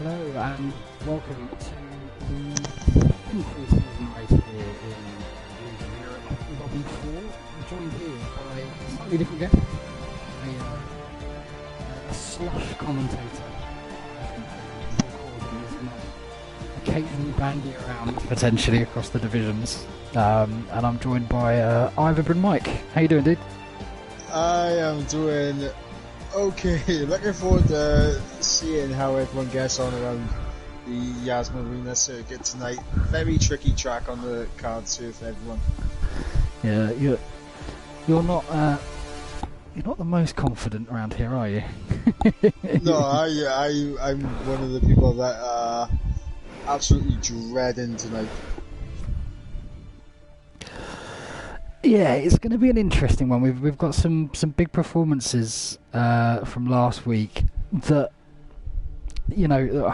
Hello and welcome to the in-season race here in Europe Lobby 4. I'm joined here by a slightly different guest, a slush commentator. Occasionally bandy around potentially across the divisions, and I'm joined by Ivor and Mike. How you doing, dude? I am doing okay. Looking forward to seeing how everyone gets on around the Yasmin Arena circuit tonight. Very tricky track on the cards here for everyone. Yeah, you're not the most confident around here, are you? No, I'm one of the people that are absolutely dreading tonight. Yeah, it's going to be an interesting one. We've got some big performances from last week that, you know,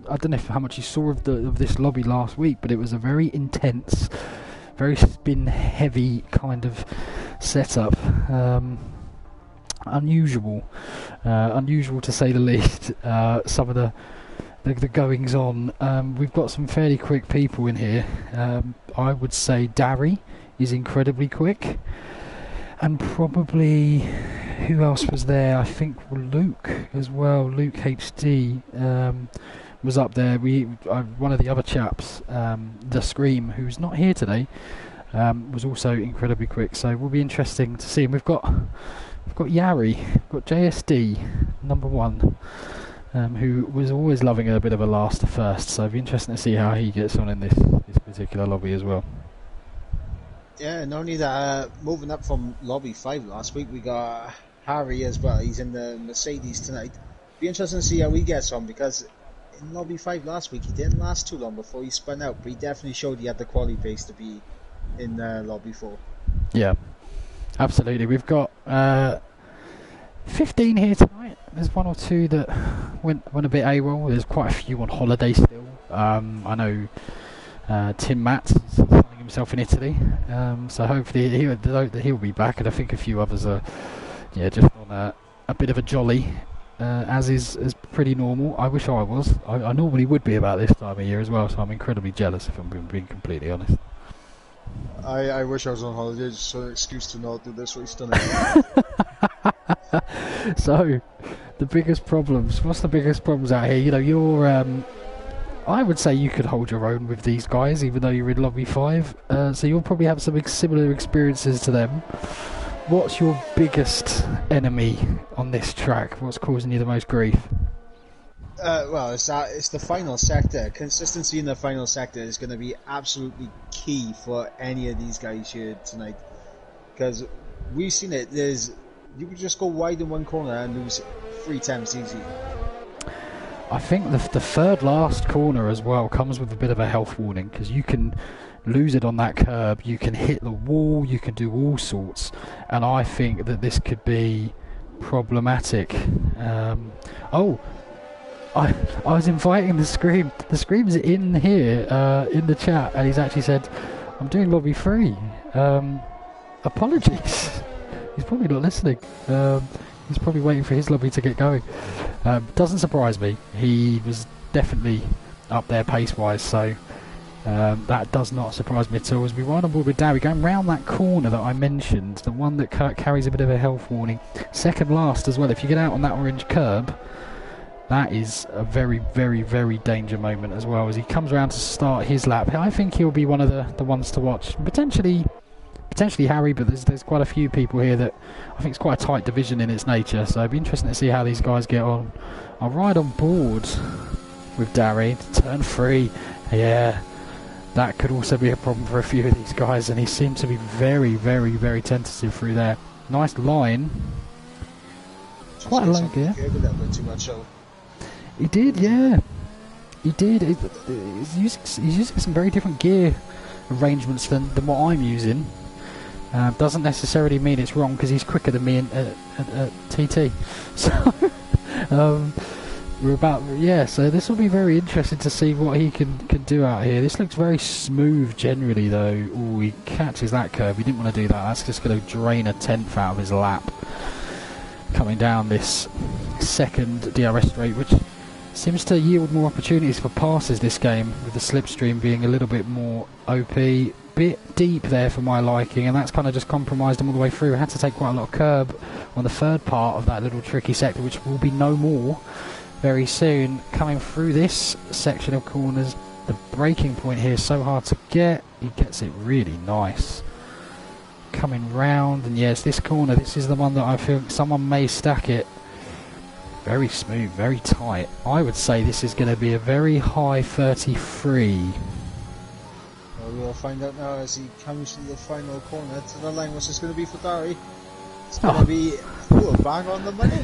I don't know how much you saw of this lobby last week, but it was a very intense, very spin heavy kind of setup. Unusual to say the least. Some of the goings on. We've got some fairly quick people in here. I would say Dari is incredibly quick, and probably who else was there? I think Luke as well. Luke HD was up there. One of the other chaps, the Scream, who's not here today, was also incredibly quick. So it will be interesting to see. And we've got Yari, we've got JSD number 1. Who was always loving a bit of a last to first, so it'll be interesting to see how he gets on in this particular lobby as well. Yeah, not only that, moving up from lobby 5 last week, we got Harry as well. He's in the Mercedes tonight. Be interesting to see how he gets on, because in lobby 5 last week he didn't last too long before he spun out, but he definitely showed he had the quality pace to be in lobby 4. Yeah, absolutely. We've got 15 here tonight. There's one or two that went a bit AWOL. There's quite a few on holiday still. I know Tim Matt is finding himself in Italy, so hopefully he'll be back, and I think a few others are just on a bit of a jolly, as is pretty normal. I wish I was. I normally would be about this time of year as well, so I'm incredibly jealous if I'm being completely honest. I wish I was on holiday, just an excuse to not do this race tonight. So, the biggest problems. What's the biggest problems out here? You know, you're. I would say you could hold your own with these guys, even though you're in lobby 5. So you'll probably have some similar experiences to them. What's your biggest enemy on this track? What's causing you the most grief? Well, it's the final sector. Consistency in the final sector is going to be absolutely key for any of these guys here tonight, because we've seen it. You could just go wide in one corner and lose 3 times easy. I think the third last corner as well comes with a bit of a health warning, because you can lose it on that curb, you can hit the wall, you can do all sorts, and I think that this could be problematic. I was inviting the Scream. The Scream's in here in the chat, and he's actually said, "I'm doing lobby 3. Apologies." He's probably not listening. He's probably waiting for his lobby to get going. Doesn't surprise me. He was definitely up there pace-wise, so that does not surprise me at all. As we ride on board with Dowie, going round that corner that I mentioned, the one that carries a bit of a health warning. Second last as well. If you get out on that orange curb, that is a very, very, very danger moment as well. As he comes around to start his lap, I think he'll be one of the ones to watch. Potentially Harry, but there's quite a few people here that I think it's quite a tight division in its nature, so it'd be interesting to see how these guys get on. I'll ride on board with Dari, turn 3. Yeah, that could also be a problem for a few of these guys, and he seemed to be very, very, very tentative through there. Nice line. Quite a low gear. He did, yeah. He did. He's using some very different gear arrangements than what I'm using. Doesn't necessarily mean it's wrong, because he's quicker than me at TT. So we're about, so this will be very interesting to see what he can do out here. This looks very smooth generally though. Oh, he catches that curve. He didn't want to do that. That's just going to drain a tenth out of his lap coming down this second DRS straight, which Seems to yield more opportunities for passes this game, with the slipstream being a little bit more OP. Bit deep there for my liking, and that's kind of just compromised him all the way through. Had to take quite a lot of curb on the third part of that little tricky sector, which will be no more very soon. Coming through this section of corners, the breaking point here is so hard to get. He gets it really nice. Coming round, and yes, this corner, this is the one that I feel someone may stack it. Very smooth, very tight. I would say this is going to be a very high 33. Well, we'll find out now as he comes to the final corner to the line. What's this going to be for Dari? It's going to be a bang on the money.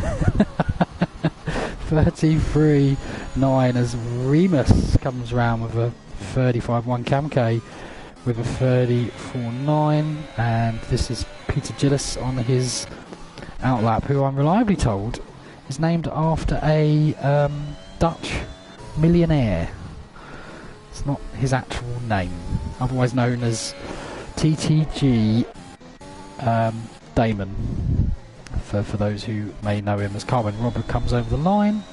33.9 as Remus comes round with a 35.1. Kamke with a 34.9, and this is Peter Gillis on his outlap, who I'm reliably told is named after a Dutch millionaire. It's not his actual name, otherwise known as TTG Damon, for those who may know him as Carwin. Robert comes over the line,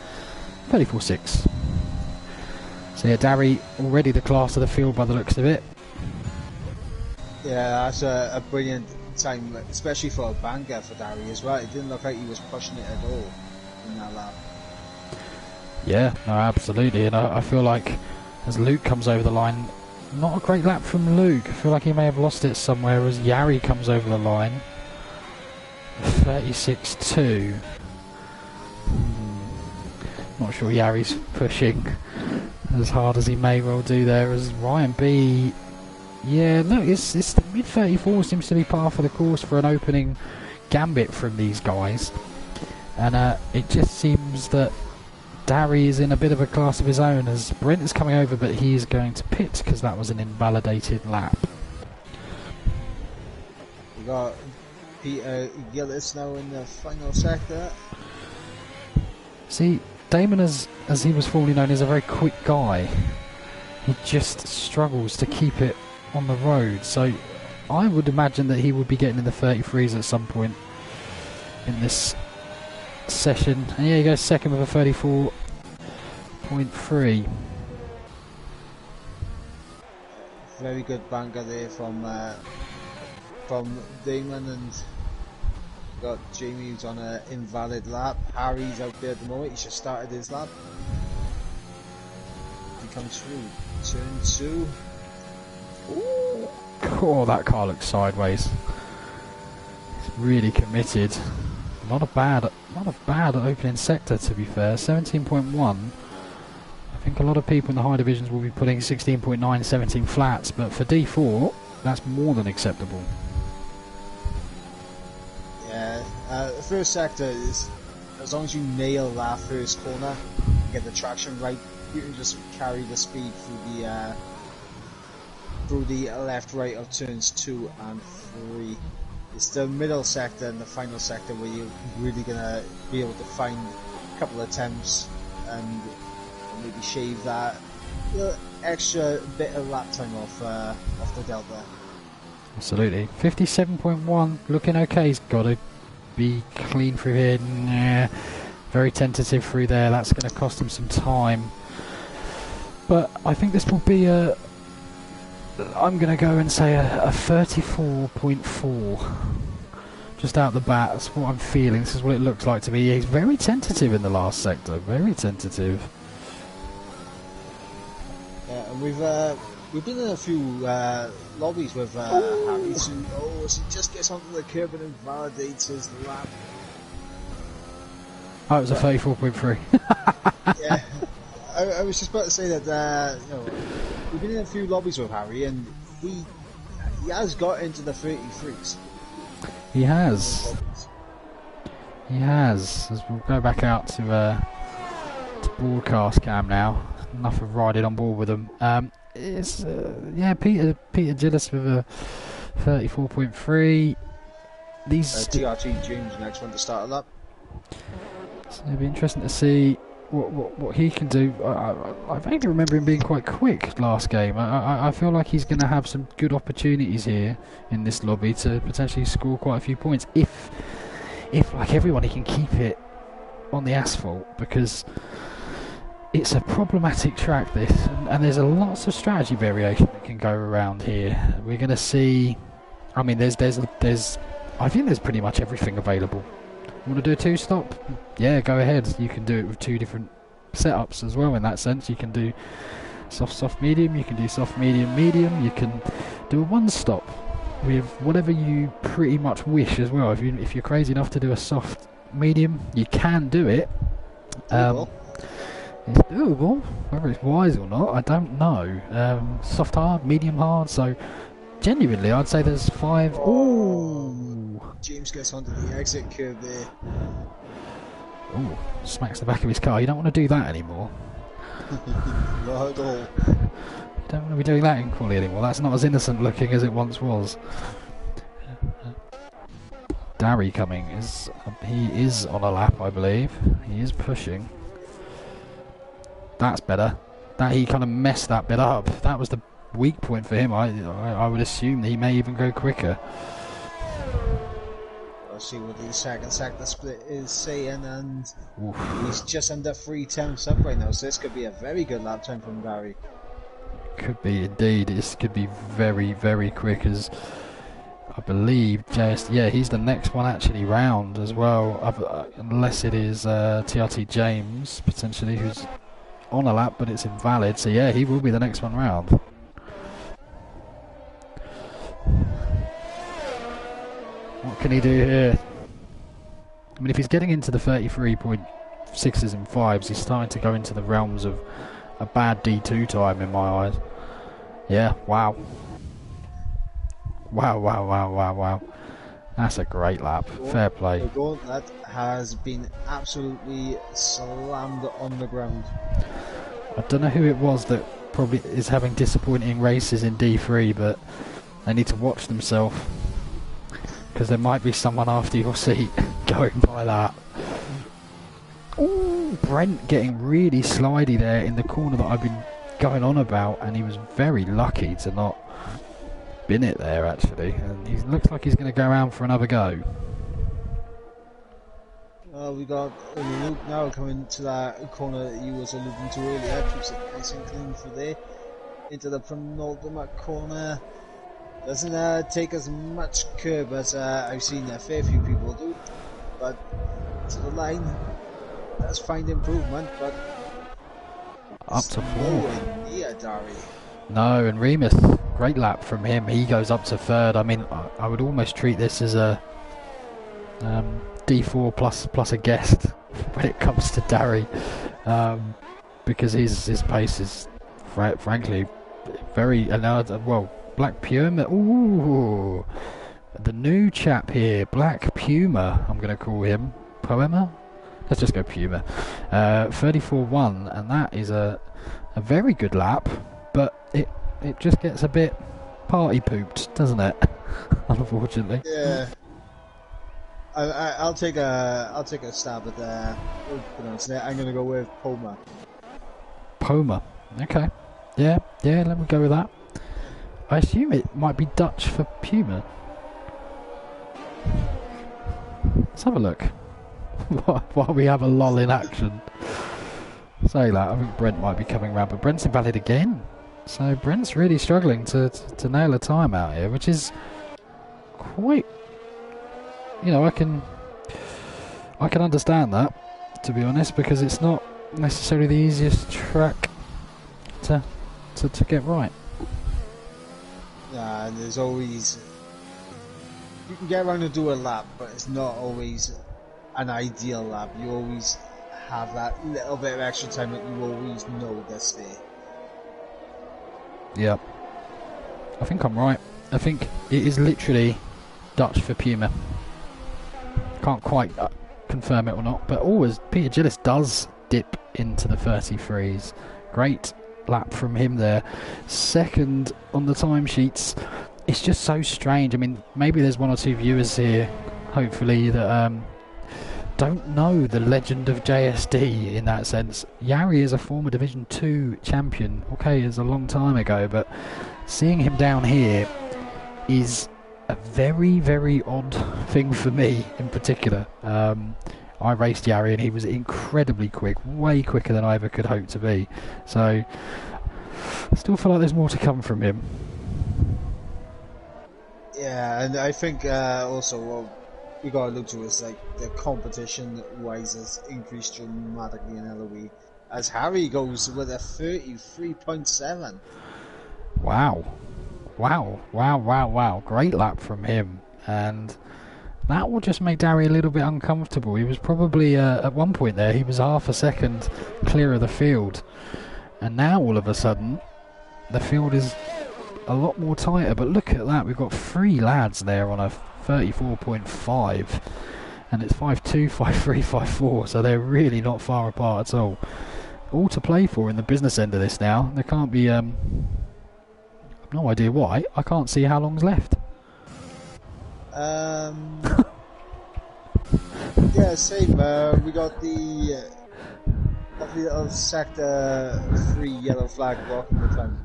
34.6. So yeah, Dari already the class of the field by the looks of it. Yeah, that's a brilliant time, especially for a banger for Dari as well. It didn't look like he was pushing it at all in that lap. Yeah, no, absolutely, and I feel like as Luke comes over the line, not a great lap from Luke. I feel like he may have lost it somewhere as Yari comes over the line. 36.2. Not sure Yari's pushing as hard as he may well do there, as Ryan B. Yeah, look, it's the mid 34 seems to be par for the course for an opening gambit from these guys, and it just seems that Dari is in a bit of a class of his own as Brent is coming over, but he is going to pit because that was an invalidated lap. We got Peter Gillis now in the final sector. See, Damon, as he was formerly known, is a very quick guy. He just struggles to keep it on the road, so I would imagine that he would be getting in the 33s at some point in this session. And yeah, he goes second with a 34.3. Very good banger there from Damon, and got Jamie who's on an invalid lap. Harry's out there at the moment. He's just started his lap. He comes through turn 2. Ooh. Oh, that car looks sideways. It's really committed. Not a bad opening sector, to be fair. 17.1. I think a lot of people in the high divisions will be putting 16.9, 17 flats, but for D4, that's more than acceptable. Yeah, the first sector is, as long as you nail that first corner, get the traction right, you can just carry the speed through the left right of turns 2 and 3. It's the middle sector and the final sector where you're really gonna be able to find a couple of attempts and maybe shave that extra bit of lap time off the delta. Absolutely. 57.1, looking okay. He's got to be clean through here. Nah, very tentative through there. That's going to cost him some time. But I think this will be I'm going to go and say a 34.4. Just out the bat, that's what I'm feeling. This is what it looks like to me. He's very tentative in the last sector. Very tentative. Yeah, and we've been in a few lobbies with Harry, so he just gets onto the curb and invalidates his lap. Oh, it was a 34.3. Yeah, I was just about to say that we've been in a few lobbies with Harry, and he has got into the 33s. He has. He has. As we'll go back out to broadcast cam now. Enough of riding on board with them. It's Peter Gillis with a 34.3. These TRT James next one to start a lap. So it'll be interesting to see what he can do. I vaguely remember him being quite quick last game. I feel like he's going to have some good opportunities here in this lobby to potentially score quite a few points. If like everyone, he can keep it on the asphalt, because it's a problematic track, this, and there's a lots of strategy variation that can go around here. We're going to see. I mean, there's. I think there's pretty much everything available. You want to do a two-stop? Yeah, go ahead. You can do it with two different setups as well. In that sense, you can do soft, medium. You can do soft, medium. You can do a one-stop with whatever you pretty much wish as well. If you're crazy enough to do a soft, medium, you can do it. It's doable. Whether it's wise or not, I don't know. Soft hard, medium hard. So genuinely, I'd say there's 5. Ooh. James gets onto the exit curve there. Ooh, smacks the back of his car. You don't want to do that anymore. Not at all. Don't want to be doing that in quali anymore. That's not as innocent looking as it once was. Dari coming he is on a lap, I believe. He is pushing. That's better. That he kind of messed that bit up. That was the weak point for him. I would assume that he may even go quicker. I'll see what the second sector split is saying, and Oof. he's just under 3 tenths up right now, so this could be a very good lap time from Barry. Could be indeed. This could be very, very quick, as I believe yeah, he's the next one actually round as well, unless it is TRT James potentially, who's on a lap but it's invalid. So yeah, he will be the next one round. What can he do here? I mean, if he's getting into the 33.6s and 5s, he's starting to go into the realms of a bad D2 time in my eyes. Yeah, wow. Wow. That's a great lap. Fair play. That has been absolutely slammed on the ground. I don't know who it was that probably is having disappointing races in D3, but they need to watch themselves, because there might be someone after your seat going by that. Ooh, Brent getting really slidey there in the corner that I've been going on about, and he was very lucky to not bin it there actually, and he looks like he's going to go around for another go. We got Luke now coming to that corner that he was alluding to earlier. Keeps it nice and clean through there. Into the penultimate corner. Doesn't take as much curb as I've seen a fair few people do, but to the line does find improvement, but up to 4. Nowhere near Dari. No, and Remus, great lap from him. He goes up to 3rd. I mean, I would almost treat this as a D4 plus a guest when it comes to Dari, because his pace is frankly very well. Black Puma, ooh, the new chap here, Black Puma, I'm going to call him. Poema? Let's just go Puma. 34.1, and that is a very good lap, but it just gets a bit party pooped, doesn't it? Unfortunately. Yeah. I'll take a stab at I'm going to go with Poma. Poma, okay. Yeah, let me go with that. I assume it might be Dutch for Puma. Let's have a look while we have a lull in action. Say that, I think Brent might be coming round, but Brent's invalid again. So Brent's really struggling to nail a time out here, which is quite... You know, I can understand that, to be honest, because it's not necessarily the easiest track to get right. Yeah, and there's always... You can get around and do a lap, but it's not always an ideal lap. You always have that little bit of extra time that you always know that's there. Yep. I think I'm right. I think it is literally Dutch for Puma. Can't quite confirm it or not, but always Peter Gillis does dip into the 33s. Great lap from him there. 2nd on the timesheets. It's just so strange. I mean, maybe there's 1 or 2 viewers here, hopefully, that don't know the legend of JSD in that sense. Yari is a former Division 2 champion. Okay, it's a long time ago, but seeing him down here is a very, very odd thing for me in particular. I raced Yari and he was incredibly quick, way quicker than I ever could hope to be. So I still feel like there's more to come from him. Yeah, and I think also what we got to look to is like the competition wise has increased dramatically in LOE as Harry goes with a 33.7. Wow. Great lap from him, and that will just make Darry a little bit uncomfortable. He was probably, at one point there, he was half a second clear of the field, and now all of a sudden the field is a lot more tighter. But look at that, we've got 3 lads there on a 34.5, and it's 5.2, 5.3, 5.4, so they're really not far apart at all. All to play for in the business end of this now. There can't be no idea why. I can't see how long's left. Yeah, same. We got the lovely little sector 3 yellow flag blocking the front.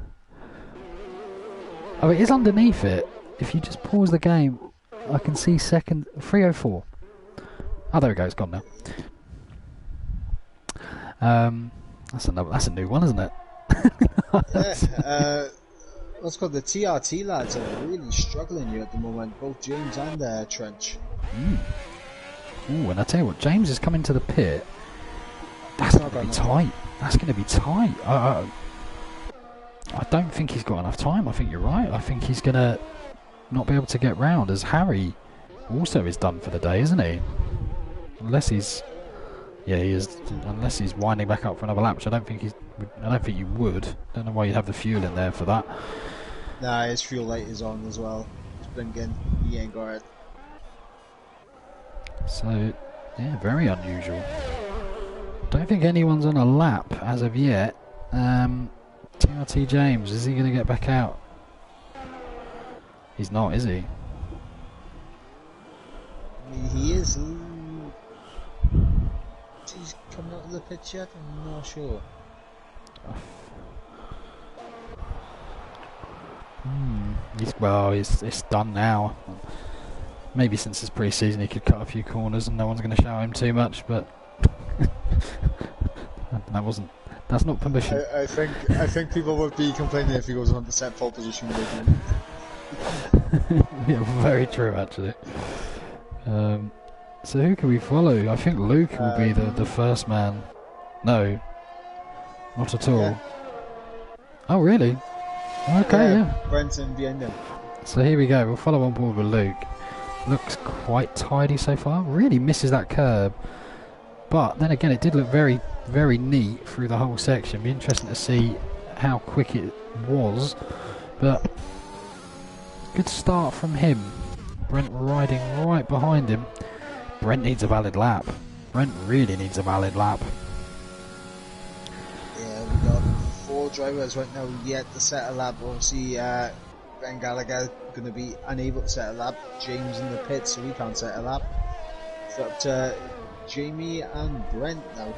Oh, it is underneath it. If you just pause the game, I can see second 304. Oh, there we go. It's gone now. That's a new one, isn't it? Yeah. What's called the TRT lads are really struggling here at the moment, both James and Trench. Ooh, and I tell you what, James is coming to the pit. That's going to be tight. That's going to be tight. I don't think he's got enough time. I think you're right. I think he's going to not be able to get round, as Harry also is done for the day, isn't he? Unless he's... Yeah, he is. Unless he's winding back up for another lap, which I don't think you would. Don't know why you'd have the fuel in there for that. Nah, his fuel light is on as well. He's blinking. He ain't got it. So, yeah, very unusual. Don't think anyone's on a lap as of yet. TRT James, is he going to get back out? He's not, is he? I mean, he is. He's coming out of the pitch yet? I'm not sure. It's done now. Maybe since it's pre-season he could cut a few corners and no one's going to shout him too much, but that's not permission. I think people would be complaining if he goes on to set pole position with him. Yeah, very true actually. So who can we follow? I think Luke will be the first man. No, not at all. Yeah. Oh really? Okay, yeah. Brenton behind him. So here we go. We'll follow on board with Luke. Looks quite tidy so far. Really misses that curb, but then again, it did look very, very neat through the whole section. Be interesting to see how quick it was, but good start from him. Brent riding right behind him. Brent needs a valid lap. Brent really needs a valid lap. Yeah, we got 4 drivers right now yet to set a lap. Obviously, Ben Gallagher going to be unable to set a lap. James in the pit, so he can't set a lap. It's up to Jamie and Brent now.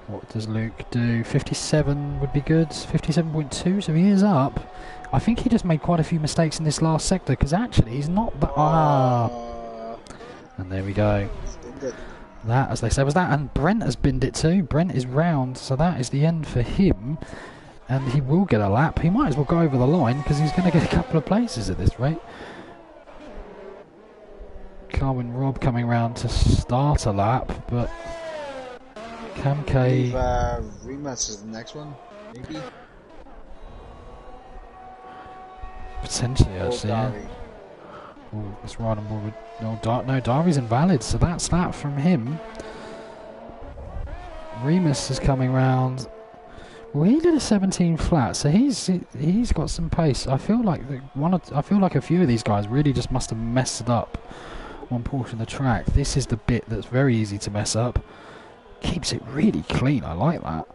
What does Luke do? 57 would be good. 57.2, so he is up. I think he just made quite a few mistakes in this last sector, because actually he's not that... And there we go. That, as they say, was that. And Brent has binned it too. Brent is round, so that is the end for him. And he will get a lap. He might as well go over the line, because he's going to get a couple of places at this rate. Carwin Robb coming round to start a lap, but... Cam K... Rematch is the next one, maybe? Potentially, actually, yeah. Oh, let's ride on board with... No, Dari's invalid, so that's that from him. Remus is coming round. Well, he did a 17 flat, so he's got some pace. I feel like a few of these guys really just must have messed up one portion of the track. This is the bit that's very easy to mess up. Keeps it really clean. I like that.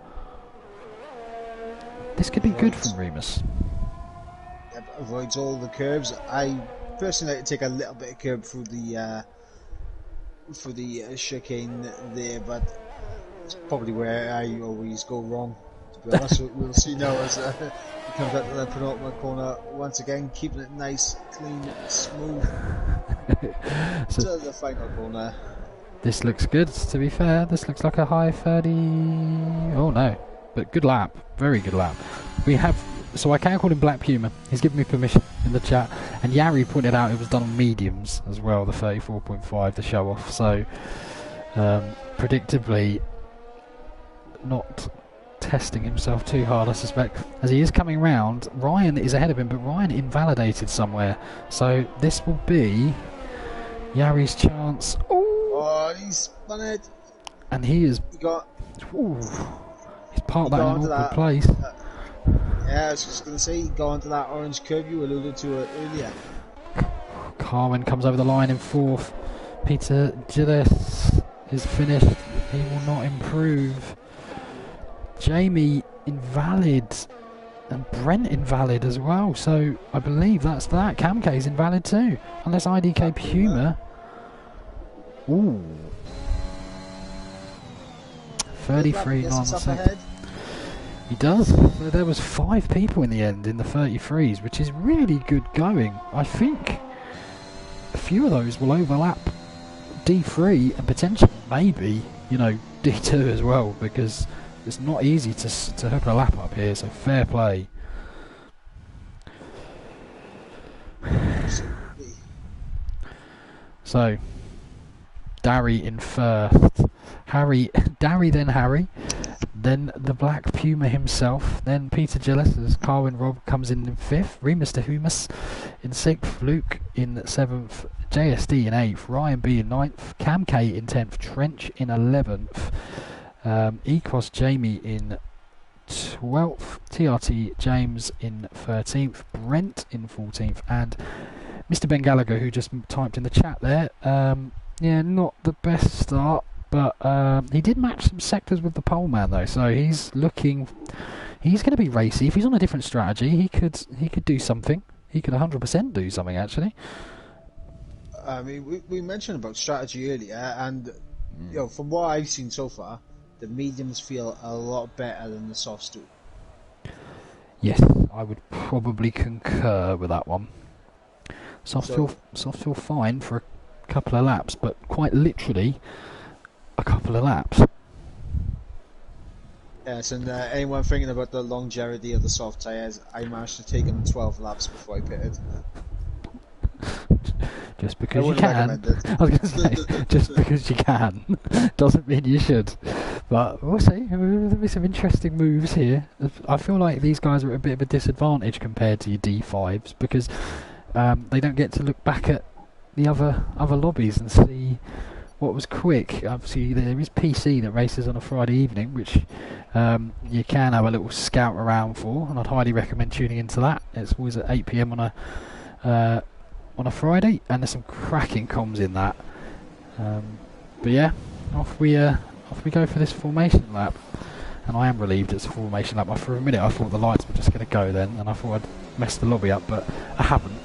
This could be good from Remus. Avoids all the curves. I personally like to take a little bit of curb through the chicane there, but it's probably where I always go wrong, to be honest. We'll see now as he comes out to the penultimate corner once again, keeping it nice, clean, smooth. So to the final corner. this looks good, to be fair. This looks like a high 30. Oh no, but good lap, very good lap. We have, so I can call him Black Puma. He's given me permission in the chat, and Yari pointed out it was done on mediums as well, the 34.5, the show off. So predictably, not testing himself too hard, I suspect, as he is coming round. Ryan is ahead of him, but Ryan invalidated somewhere, so this will be Yari's chance. Oh, he's spun it. And he is. He got. Ooh, he's parked He that got in an onto awkward that. place. Yeah, I was just going to say, he got onto that orange curve you alluded to it earlier. Carwin comes over the line in fourth. Peter Gillis is finished. He will not improve. Jamie invalid. And Brent invalid as well. So I believe that's that. Camk is invalid too. Unless IDK Puma. Ooh. 33 Gets himself 9 ahead. He does. So there was 5 people in the end in the 33s, which is really good going. I think a few of those will overlap D3 and potentially maybe, you know, D2 as well, because it's not easy to hook a lap up here, so fair play. Absolutely. So Darry in first, Darry then Harry, then the Black Puma himself, then Peter Gillis as Carwin Rob comes in fifth, Remus de Humus in sixth, Luke in seventh, JSD in eighth, Ryan B in ninth, Cam K in 10th, Trench in 11th, Ecos Jamie in 12th, TRT James in 13th, Brent in 14th, and Mr. Ben Gallagher, who just typed in the chat there. Yeah, not the best start, but he did match some sectors with the pole man though, so he's going to be racy. If he's on a different strategy, he could do something. He could 100% do something actually. I mean, we mentioned about strategy earlier, and you know, from what I've seen so far, the mediums feel a lot better than the softs do. Yes, I would probably concur with that one. Softs feel fine for a couple of laps, but quite literally a couple of laps. Yes, and anyone thinking about the longevity of the soft tyres, I managed to take them 12 laps before I pitted. Just because you can. I was going to say, just because you can doesn't mean you should. But we'll see. There'll be some interesting moves here. I feel like these guys are at a bit of a disadvantage compared to your D5s because they don't get to look back at the other lobbies and see what was quick. Obviously, there is PC that races on a Friday evening, which you can have a little scout around for, and I'd highly recommend tuning into that. It's always at 8 PM on a Friday, and there's some cracking comms in that. But yeah, off we go for this formation lap, and I am relieved it's a formation lap. For a minute I thought the lights were just going to go then, and I thought I'd mess the lobby up, but I haven't.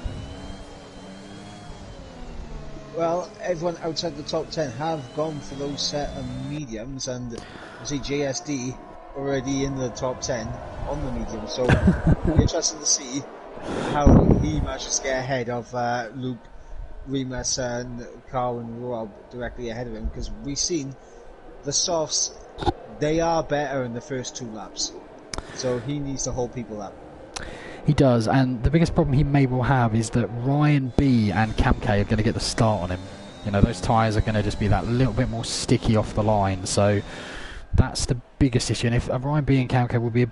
Well, everyone outside the top 10 have gone for those set of mediums, and I see JSD already in the top 10 on the medium, so interesting to see how he manages to get ahead of Luke, Remus and Carl and Rob directly ahead of him, because we've seen the softs, they are better in the first 2 laps, so he needs to hold people up. He does, and the biggest problem he may well have is that Ryan B and Cam K are going to get the start on him. You know, those tyres are going to just be that little bit more sticky off the line, so that's the biggest issue. And if Ryan B and Cam K will be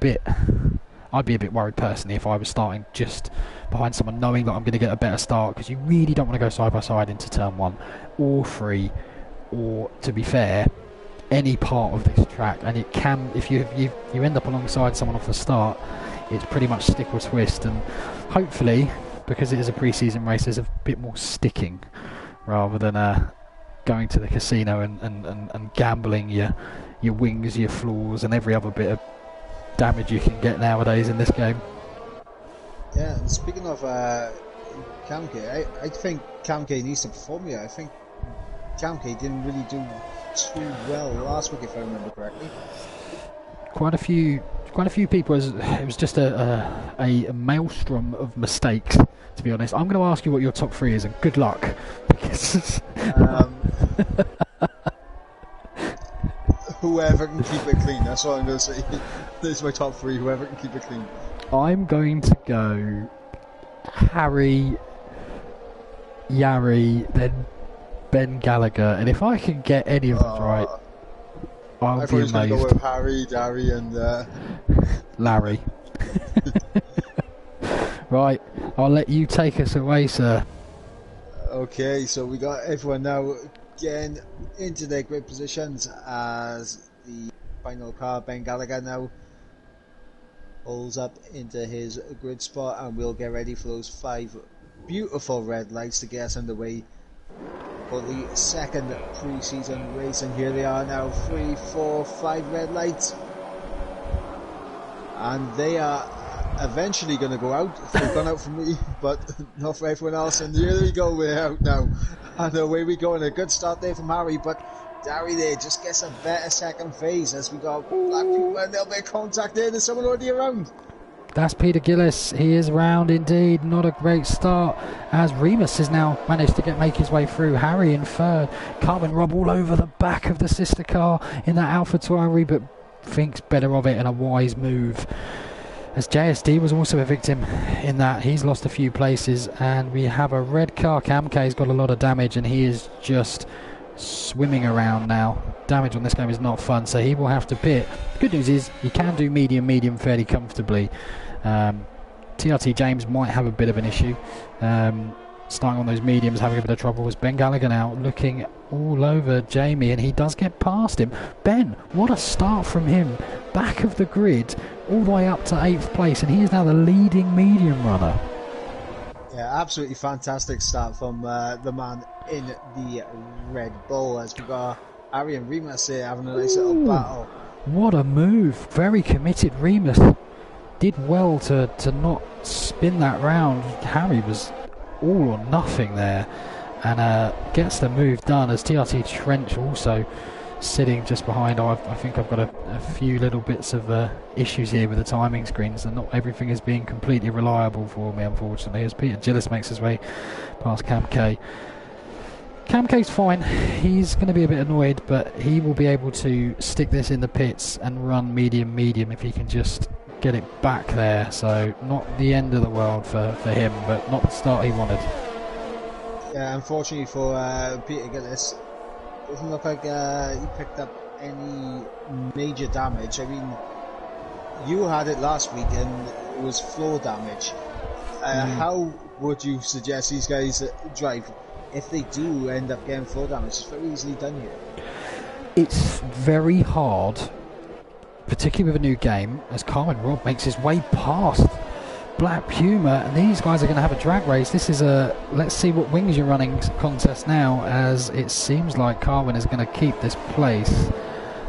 I'd be a bit worried personally if I was starting just behind someone knowing that I'm going to get a better start, because you really don't want to go side by side into turn 1 or 3, or to be fair, any part of this track. And it can, if you end up alongside someone off the start, it's pretty much stick or twist, and hopefully, because it is a pre-season race, there's a bit more sticking rather than going to the casino and gambling your wings, your floors, and every other bit of damage you can get nowadays in this game. Yeah, and speaking of Camke, I think Camke needs to perform here. I think Camke didn't really do too well last week, if I remember correctly. Quite a few quite a few people. It was just a maelstrom of mistakes. To be honest, I'm going to ask you what your top 3 is, and good luck. Because whoever can keep it clean. That's what I'm going to say. This is my top 3. Whoever can keep it clean. I'm going to go Harry, Yari, then Ben Gallagher, and if I can get any of them right, I'll be amazed. Going to go with Harry, Dari, and Larry. Right, I'll let you take us away, sir. Okay, so we got everyone now getting into their grid positions as the final car, Ben Gallagher, now pulls up into his grid spot, and we'll get ready for those 5 beautiful red lights to get us underway for the second pre-season race. And here they are now, 3, 4, 5 red lights, and they are eventually going to go out. They've gone out for me, but not for everyone else. And here we go, we're out now, and away we go. And a good start there from Harry, but Dari there just gets a better second phase as we got Black people, and there'll be a contact there. There's someone already around. That's Peter Gillis. He is around indeed. Not a great start as Remus has now managed to make his way through. Harry in third. Carmen Robb all over the back of the sister car in that Alfa Tauri, but thinks better of it, and a wise move. As JSD was also a victim in that. He's lost a few places, and we have a red car. Camk's got a lot of damage, and he is just swimming around now. Damage on this game is not fun, so he will have to pit. Good news is he can do medium fairly comfortably. TRT James might have a bit of an issue. Starting on those mediums, having a bit of trouble, was Ben Gallagher now looking all over Jamie, and he does get past him. Ben, what a start from him. Back of the grid, all the way up to 8th place, and he is now the leading medium runner. Yeah, absolutely fantastic start from the man in the Red Bull, as we got Harry and Remus here having a nice little battle. What a move. Very committed. Remus did well to not spin that round. Harry was all or nothing there, and gets the move done, as TRT Trench also sitting just behind. I think I've got a few little bits of issues here with the timing screens, and not everything is being completely reliable for me, unfortunately, as Peter Gillis makes his way past Cam K. Cam K's fine. He's going to be a bit annoyed, but he will be able to stick this in the pits and run medium if he can just get it back there. So not the end of the world for him, but not the start he wanted. Yeah, unfortunately for Peter Gillis, doesn't look like he picked up any major damage. I mean, you had it last week and it was floor damage. How would you suggest these guys drive if they do end up getting floor damage? It's very easily done here. It's very hard, particularly with a new game, as Carmen Robb makes his way past Black Puma, and these guys are going to have a drag race. This is a let's see what wings you're running contest now, as it seems like Carmen is going to keep this place.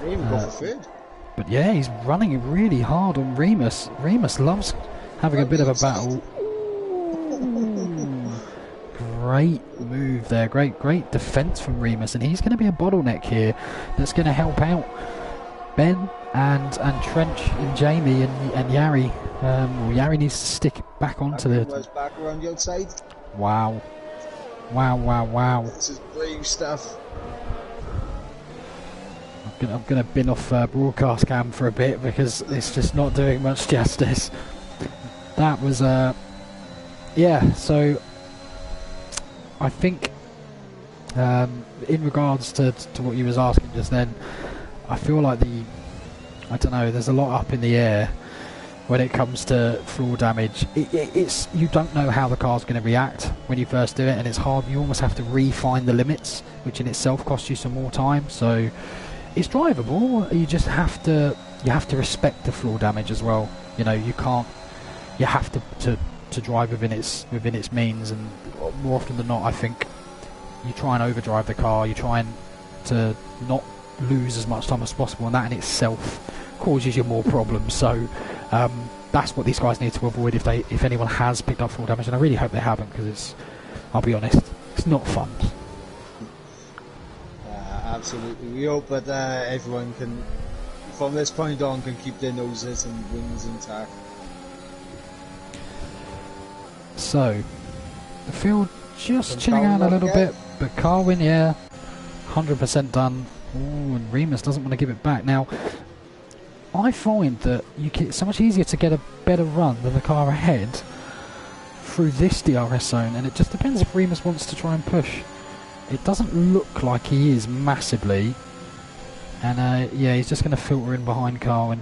They even go for third. But yeah, he's running it really hard on Remus. Remus loves having a bit of a battle. Great move there, great defence from Remus, and he's going to be a bottleneck here that's going to help out Ben and Trench and Jamie and Yari. Yari needs to stick it back onto the... back around the outside. Wow. This is brave stuff. I'm gonna bin off broadcast cam for a bit because it's just not doing much justice. That was yeah. So I think in regards to what you was asking just then, I feel like I don't know, there's a lot up in the air when it comes to floor damage. It's you don't know how the car's going to react when you first do it, and it's hard. You almost have to refine the limits, which in itself costs you some more time. So it's drivable. You just have to respect the floor damage as well. You know, you can't. You have to drive within its means, and more often than not, I think you try and overdrive the car. You try to not lose as much time as possible, and that in itself causes you more problems. So that's what these guys need to avoid if anyone has picked up floor damage, and I really hope they haven't, because I'll be honest, it's not fun. Absolutely, we hope that everyone can from this point on can keep their noses and wings intact. So, the field just chilling out a little bit, but Carwin, yeah, 100% done. Ooh, and Remus doesn't want to give it back. Now, I find that it's so much easier to get a better run than the car ahead through this DRS zone, and it just depends if Remus wants to try and push. It doesn't look like he is massively, and yeah, he's just going to filter in behind Carwin.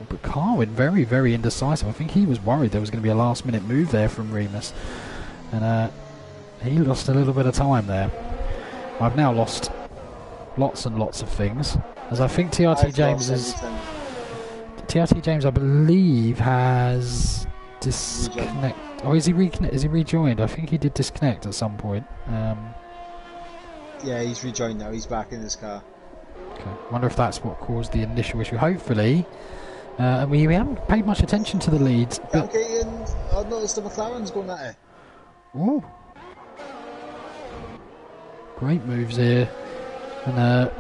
But Carwin, very, very indecisive. I think he was worried there was going to be a last-minute move there from Remus, and he lost a little bit of time there. I've now lost lots and lots of things, as I think TRT James, I believe, has disconnect. Oh, is he rejoined? I think he did disconnect at some point. Yeah, he's rejoined now. He's back in his car. Okay. Wonder if that's what caused the initial issue. Hopefully. And we haven't paid much attention to the leads. But okay, and I've noticed the McLaren's going at it. Ooh. Great moves here. And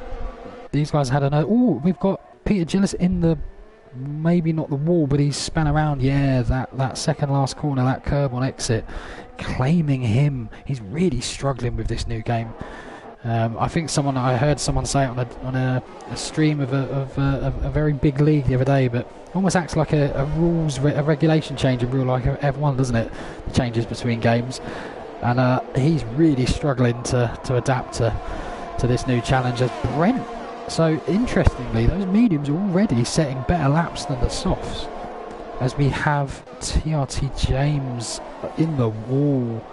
these guys had another. Ooh, we've got Peter Gillis in the. Maybe not the wall, but he's span around. Yeah, that second last corner, that curb on exit, claiming him. He's really struggling with this new game. I think I heard someone say it on a stream of a very big league the other day, but almost acts like a regulation change in real life F1, doesn't it? The changes between games, and he's really struggling to adapt to this new challenge as Brent. So interestingly, those mediums are already setting better laps than the softs, as we have TRT James in the wall.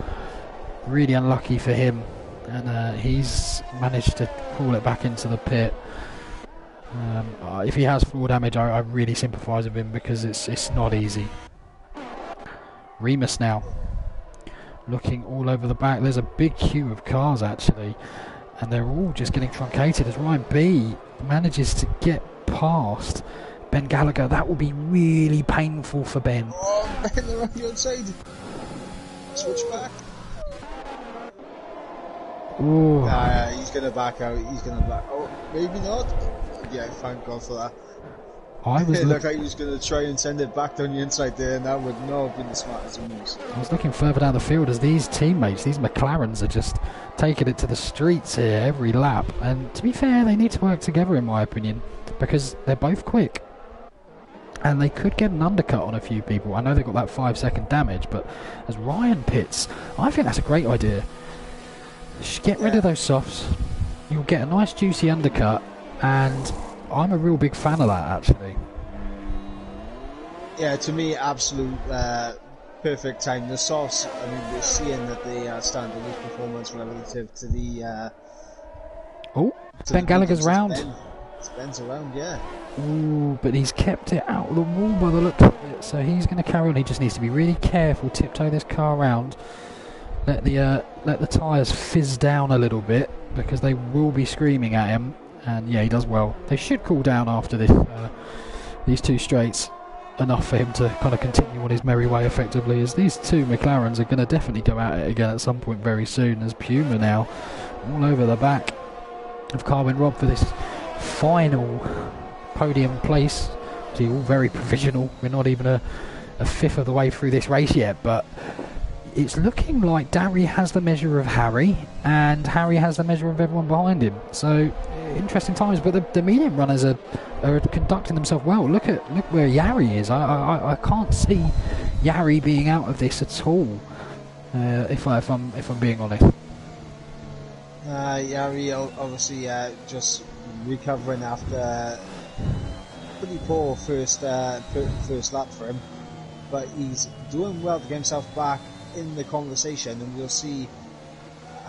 Really unlucky for him, and he's managed to crawl it back into the pit. If he has floor damage, I really sympathise with him, because it's not easy. Remus now looking all over the back. There's a big queue of cars actually, and they're all just getting truncated as Ryan B manages to get past Ben Gallagher. That will be really painful for Ben. Oh, Ben, they're on the outside. Switch back. Ooh. He's going to back out. He's going to back. Oh, maybe not. Yeah, thank God for that. It looked like he was going to try and send it back down the inside there, and that would not have been the smartest moves. I was looking further down the field as these teammates, these McLarens, are just taking it to the streets here every lap. And to be fair, they need to work together, in my opinion, because they're both quick. And they could get an undercut on a few people. I know they've got that 5-second damage, but as Ryan pits, I think that's a great idea. Get rid of those softs. You'll get a nice juicy undercut, and I'm a real big fan of that, actually. Yeah, to me, absolute perfect time. The softs, I mean, we're seeing that they stand to lose performance relative to the... Ben Gallagher's round. Ben's around, yeah. Ooh, but he's kept it out of the wall by the looks of it, so he's going to carry on. He just needs to be really careful, tiptoe this car around. Let the tyres fizz down a little bit, because they will be screaming at him. And yeah, he does well. They should cool down after this these two straights enough for him to kind of continue on his merry way effectively, as these two McLarens are going to definitely go at it again at some point very soon, as Puma now all over the back of Carwin Robb for this final podium place. See, all very provisional. We're not even a fifth of the way through this race yet, but it's looking like Darry has the measure of Harry, and Harry has the measure of everyone behind him. So interesting times, but the medium runners are conducting themselves well. Look where Yari is. I can't see Yari being out of this at all. If I'm being honest. Yari obviously just recovering after pretty poor first lap for him, but he's doing well to get himself back in the conversation, and we'll see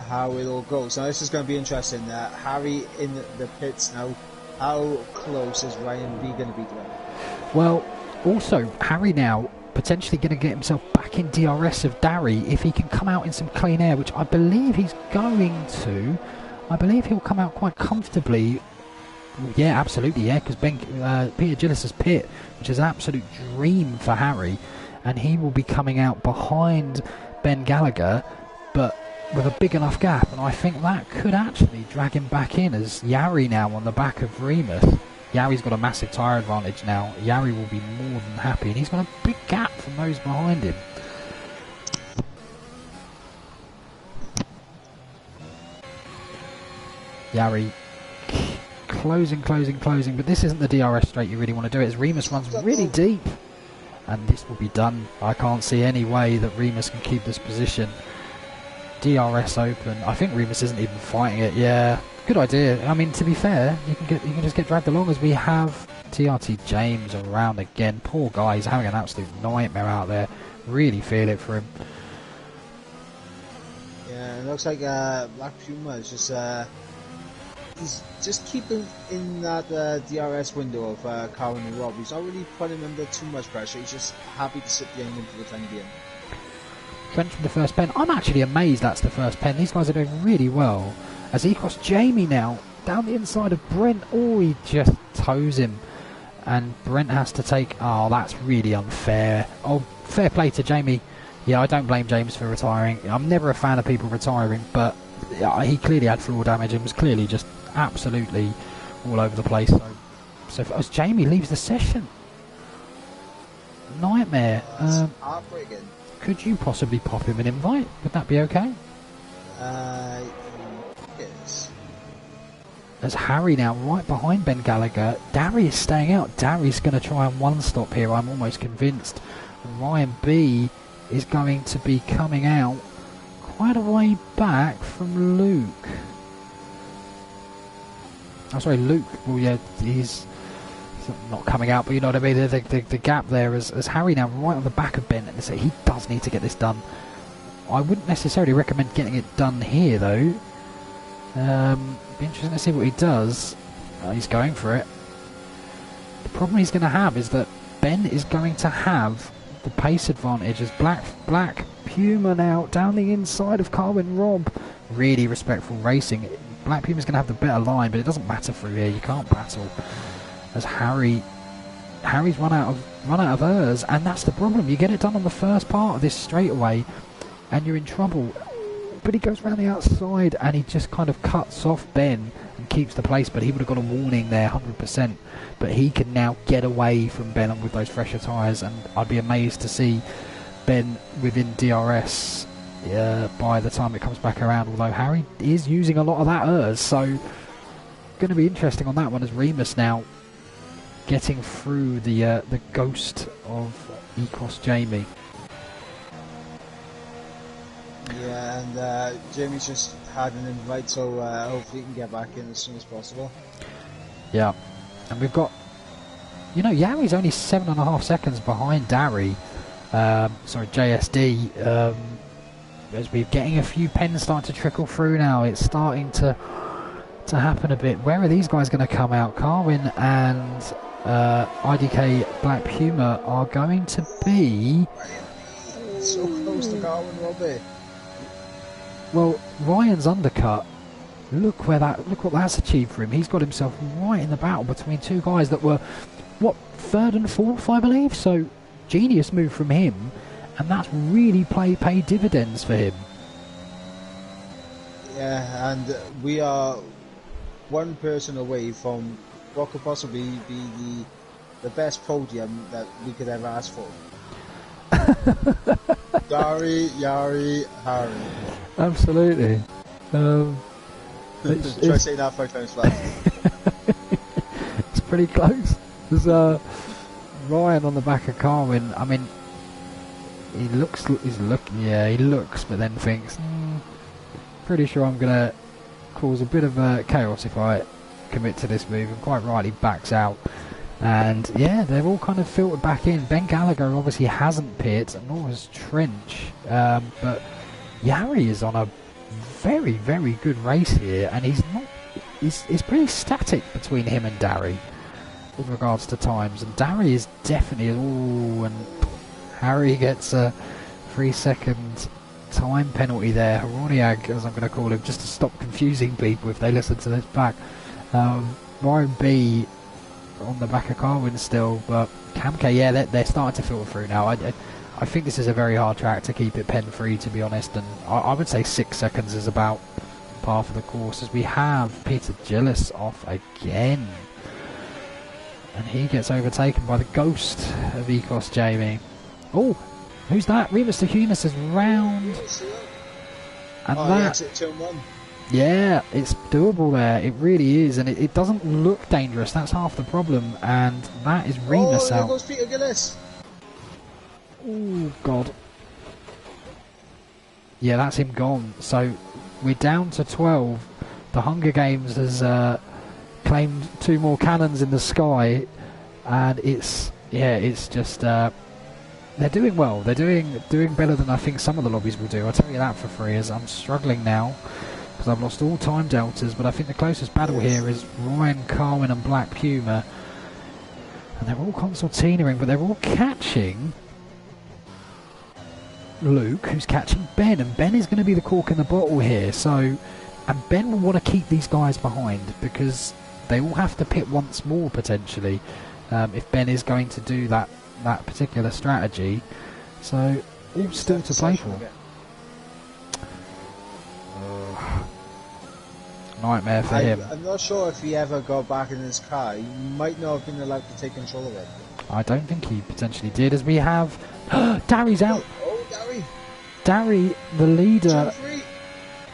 how it all goes. Now this is going to be interesting. Harry in the pits now. How close is Ryan B going to be to him? Well, also Harry now potentially going to get himself back in DRS of Darry if he can come out in some clean air, which I believe he's going to. I believe he'll come out quite comfortably. Yeah, absolutely, yeah, because Peter Gillis' pit, which is an absolute dream for Harry, and he will be coming out behind Ben Gallagher, but with a big enough gap, and I think that could actually drag him back in, as Yari now on the back of Remus. Yari's got a massive tyre advantage now. Yari will be more than happy, and he's got a big gap from those behind him. Yari closing, but this isn't the DRS straight you really want to do it, as Remus runs really deep. And this will be done. I can't see any way that Remus can keep this position. DRS open. I think Remus isn't even fighting it. Yeah, good idea. I mean, to be fair, you can just get dragged along, as we have TRT James around again. Poor guy, he's having an absolute nightmare out there. Really feel it for him. Yeah, it looks like Black Puma is just he's just keeping in that DRS window of Cowan and Rob. He's not really putting him under too much pressure. He's just happy to sit behind him for the time being. Trent from the first pen. I'm actually amazed that's the first pen. These guys are doing really well. As he crossed Jamie now, down the inside of Brent. Oh, he just toes him. And Brent has to take... Oh, that's really unfair. Oh, fair play to Jamie. Yeah, I don't blame James for retiring. I'm never a fan of people retiring, but he clearly had floor damage and was clearly just absolutely all over the place. So as Jamie leaves the session. Nightmare. Heartbreaking. Could you possibly pop him an invite? Would that be okay? Yes. There's Harry now right behind Ben Gallagher. Darry is staying out. Darry's going to try and one stop here, I'm almost convinced. And Ryan B is going to be coming out quite a way back from Luke. Oh, sorry, Luke. Well, yeah, he's not coming out, but you know what I mean. The gap there as Harry now right on the back of Ben. So he does need to get this done. I wouldn't necessarily recommend getting it done here, though. Be interesting to see what he does. He's going for it. The problem he's going to have is that Ben is going to have the pace advantage as Black Puma now down the inside of Carwin Rob. Really respectful racing. Black Puma's going to have the better line, but it doesn't matter through here. You can't battle. As Harry's run out of hers, and that's the problem. You get it done on the first part of this straightaway, and you're in trouble. But he goes around the outside, and he just kind of cuts off Ben and keeps the place. But he would have got a warning there, 100%. But he can now get away from Ben with those fresher tyres, and I'd be amazed to see Ben within DRS by the time it comes back around. Although Harry is using a lot of that hers, so going to be interesting on that one as Remus now getting through the ghost of Ecos Jamie. Yeah, and Jamie's just had an invite, so hopefully he can get back in as soon as possible. Yeah, and we've got, you know, Yari's only 7.5 seconds behind Darry. Sorry, JSD. As we're getting a few pens starting to trickle through now, it's starting to happen a bit. Where are these guys going to come out? Carwin and IDK Black Puma are going to be so close to Carwin, Robbie. Well, Ryan's undercut. Look what that's achieved for him. He's got himself right in the battle between two guys that were, what, third and fourth, I believe. So, genius move from him, and that's really paid dividends for him. Yeah, and we are one person away from what could possibly be the best podium that we could ever ask for. Dari, Yari, Harry. Absolutely. Try saying that 5 times fast. It's pretty close. There's Ryan on the back of Carwin. I mean, he looks, but then thinks, pretty sure I'm gonna cause a bit of chaos if I commit to this move, and quite rightly backs out. And yeah, they're all kind of filtered back in. Ben Gallagher obviously hasn't pit, and nor has Trench, but Yari is on a very, very good race here, and he's pretty static between him and Darry with regards to times, and Darry is definitely, and Harry gets a 3-second time penalty there, Horoniag as I'm going to call him, just to stop confusing people if they listen to this back. Ryan B on the back of Carwin still, but Camke, yeah, they're starting to filter through now. I think this is a very hard track to keep it pen free, to be honest, and I would say 6 seconds is about par for the course, as we have Peter Gillis off again. And he gets overtaken by the ghost of Ecos Jamie. Oh, who's that? Remus de Humus is round. And that... Yeah, it's doable there. It really is. And it doesn't look dangerous. That's half the problem. And that is Remus out. There goes Peter Gillis. Oh, God. Yeah, that's him gone. So we're down to 12. The Hunger Games has claimed 2 more cannons in the sky, and it's just they're doing well. They're doing better than I think some of the lobbies will do. I'll tell you that for free. As I'm struggling now because I've lost all time deltas, but I think the closest battle here is Ryan, Carwin, and Black Puma, and they're all concertinaing, but they're all catching Luke, who's catching Ben, and Ben is going to be the cork in the bottle here. So, and Ben will want to keep these guys behind because they all have to pit once more potentially if Ben is going to do that particular strategy. So, all still to play for. Nightmare for him. I'm not sure if he ever got back in his car. He might not have been allowed to take control of it. I don't think he potentially did, as we have... Darry's out! Oh, Darry! Darry, the leader... Free.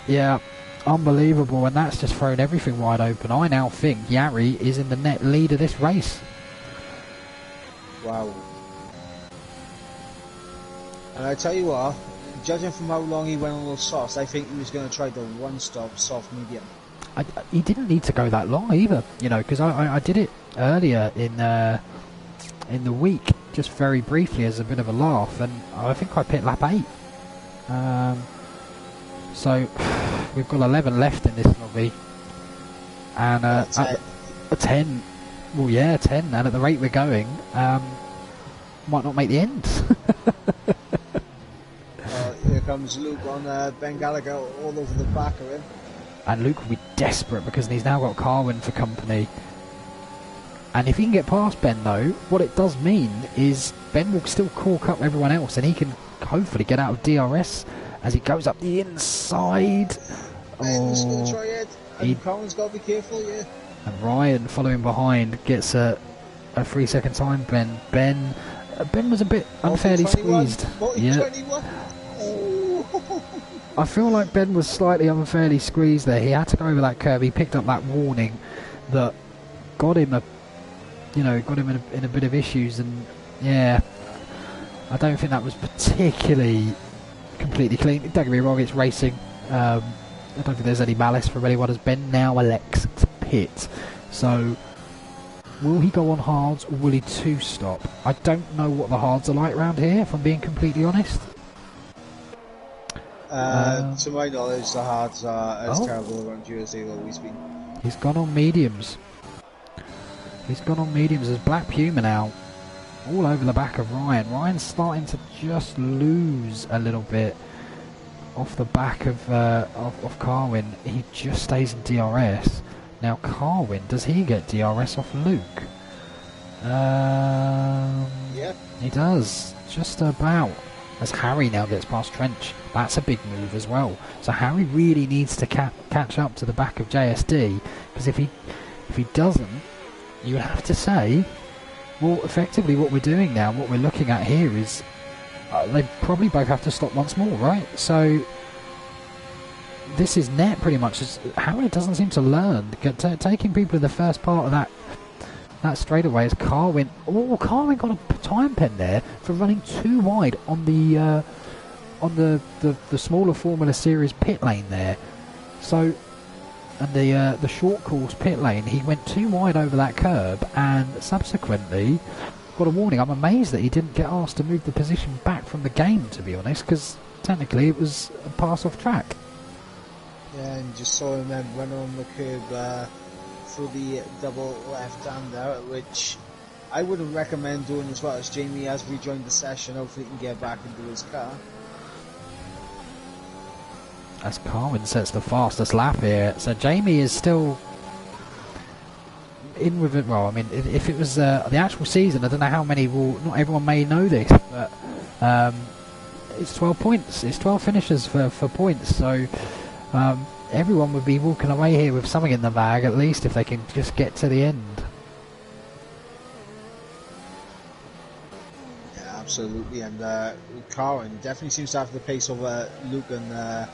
Yeah, unbelievable, and that's just thrown everything wide open. I now think Yari is in the net lead of this race. Wow. And I tell you what, judging from how long he went on those softs, I think he was going to try the one-stop soft medium. He didn't need to go that long either, you know, because I did it earlier in the week, just very briefly as a bit of a laugh, and I think I pit lap 8. So we've got 11 left in this lobby, and at 10. Well, yeah, 10. And at the rate we're going, might not make the end. Here comes Luke on Ben Gallagher all over the back of him. And Luke will be desperate because he's now got Carwin for company. And if he can get past Ben, though, what it does mean is Ben will still cork up everyone else, and he can hopefully get out of DRS as he goes up the inside. Ben's going to try it, and Carwin's got to be careful, yeah. And Ryan, following behind, gets a 3-second time. Ben was a bit unfairly squeezed. Yeah. I feel like Ben was slightly unfairly squeezed there. He had to go over that curve. He picked up that warning that got him in a bit of issues, and yeah, I don't think that was particularly completely clean. Don't get me wrong, it's racing. I don't think there's any malice from anyone, as Ben now elects to pit. So will he go on hards, or will he two-stop? I don't know what the hards are like around here, if I'm being completely honest. To my knowledge, the hards are as terrible around you as they've always been. He's gone on mediums. There's Black Puma now all over the back of Ryan. Ryan's starting to just lose a little bit off the back of Carwin. He just stays in DRS. Now Carwin, does he get DRS off Luke? Yeah. He does, just about. As Harry now gets past Trench. That's a big move as well. So Harry really needs to catch up to the back of JSD, because if he doesn't, you would have to say, well, effectively what we're doing now, what we're looking at here is they probably both have to stop once more, right? So this is net pretty much. Harry doesn't seem to learn. Taking people in the first part of that straightaway is Carwin. Oh, Carwin got a time pen there for running too wide on the smaller Formula Series pit lane there. So, and the short course pit lane, he went too wide over that curb, and subsequently got a warning. I'm amazed that he didn't get asked to move the position back from the game, to be honest, because technically it was a pass off track. Yeah, and just saw him then run on the curb through the double left-hander, which I wouldn't recommend doing as well, as Jamie has rejoined the session. Hopefully he can get back into his car. As Carwin sets the fastest lap here, so Jamie is still in with it. Well, I mean, if it was the actual season, I don't know how many not everyone may know this, but it's 12 points. It's 12 finishes for points, so everyone would be walking away here with something in the bag, at least, if they can just get to the end. absolutely. And Carwin definitely seems to have the pace over Luke and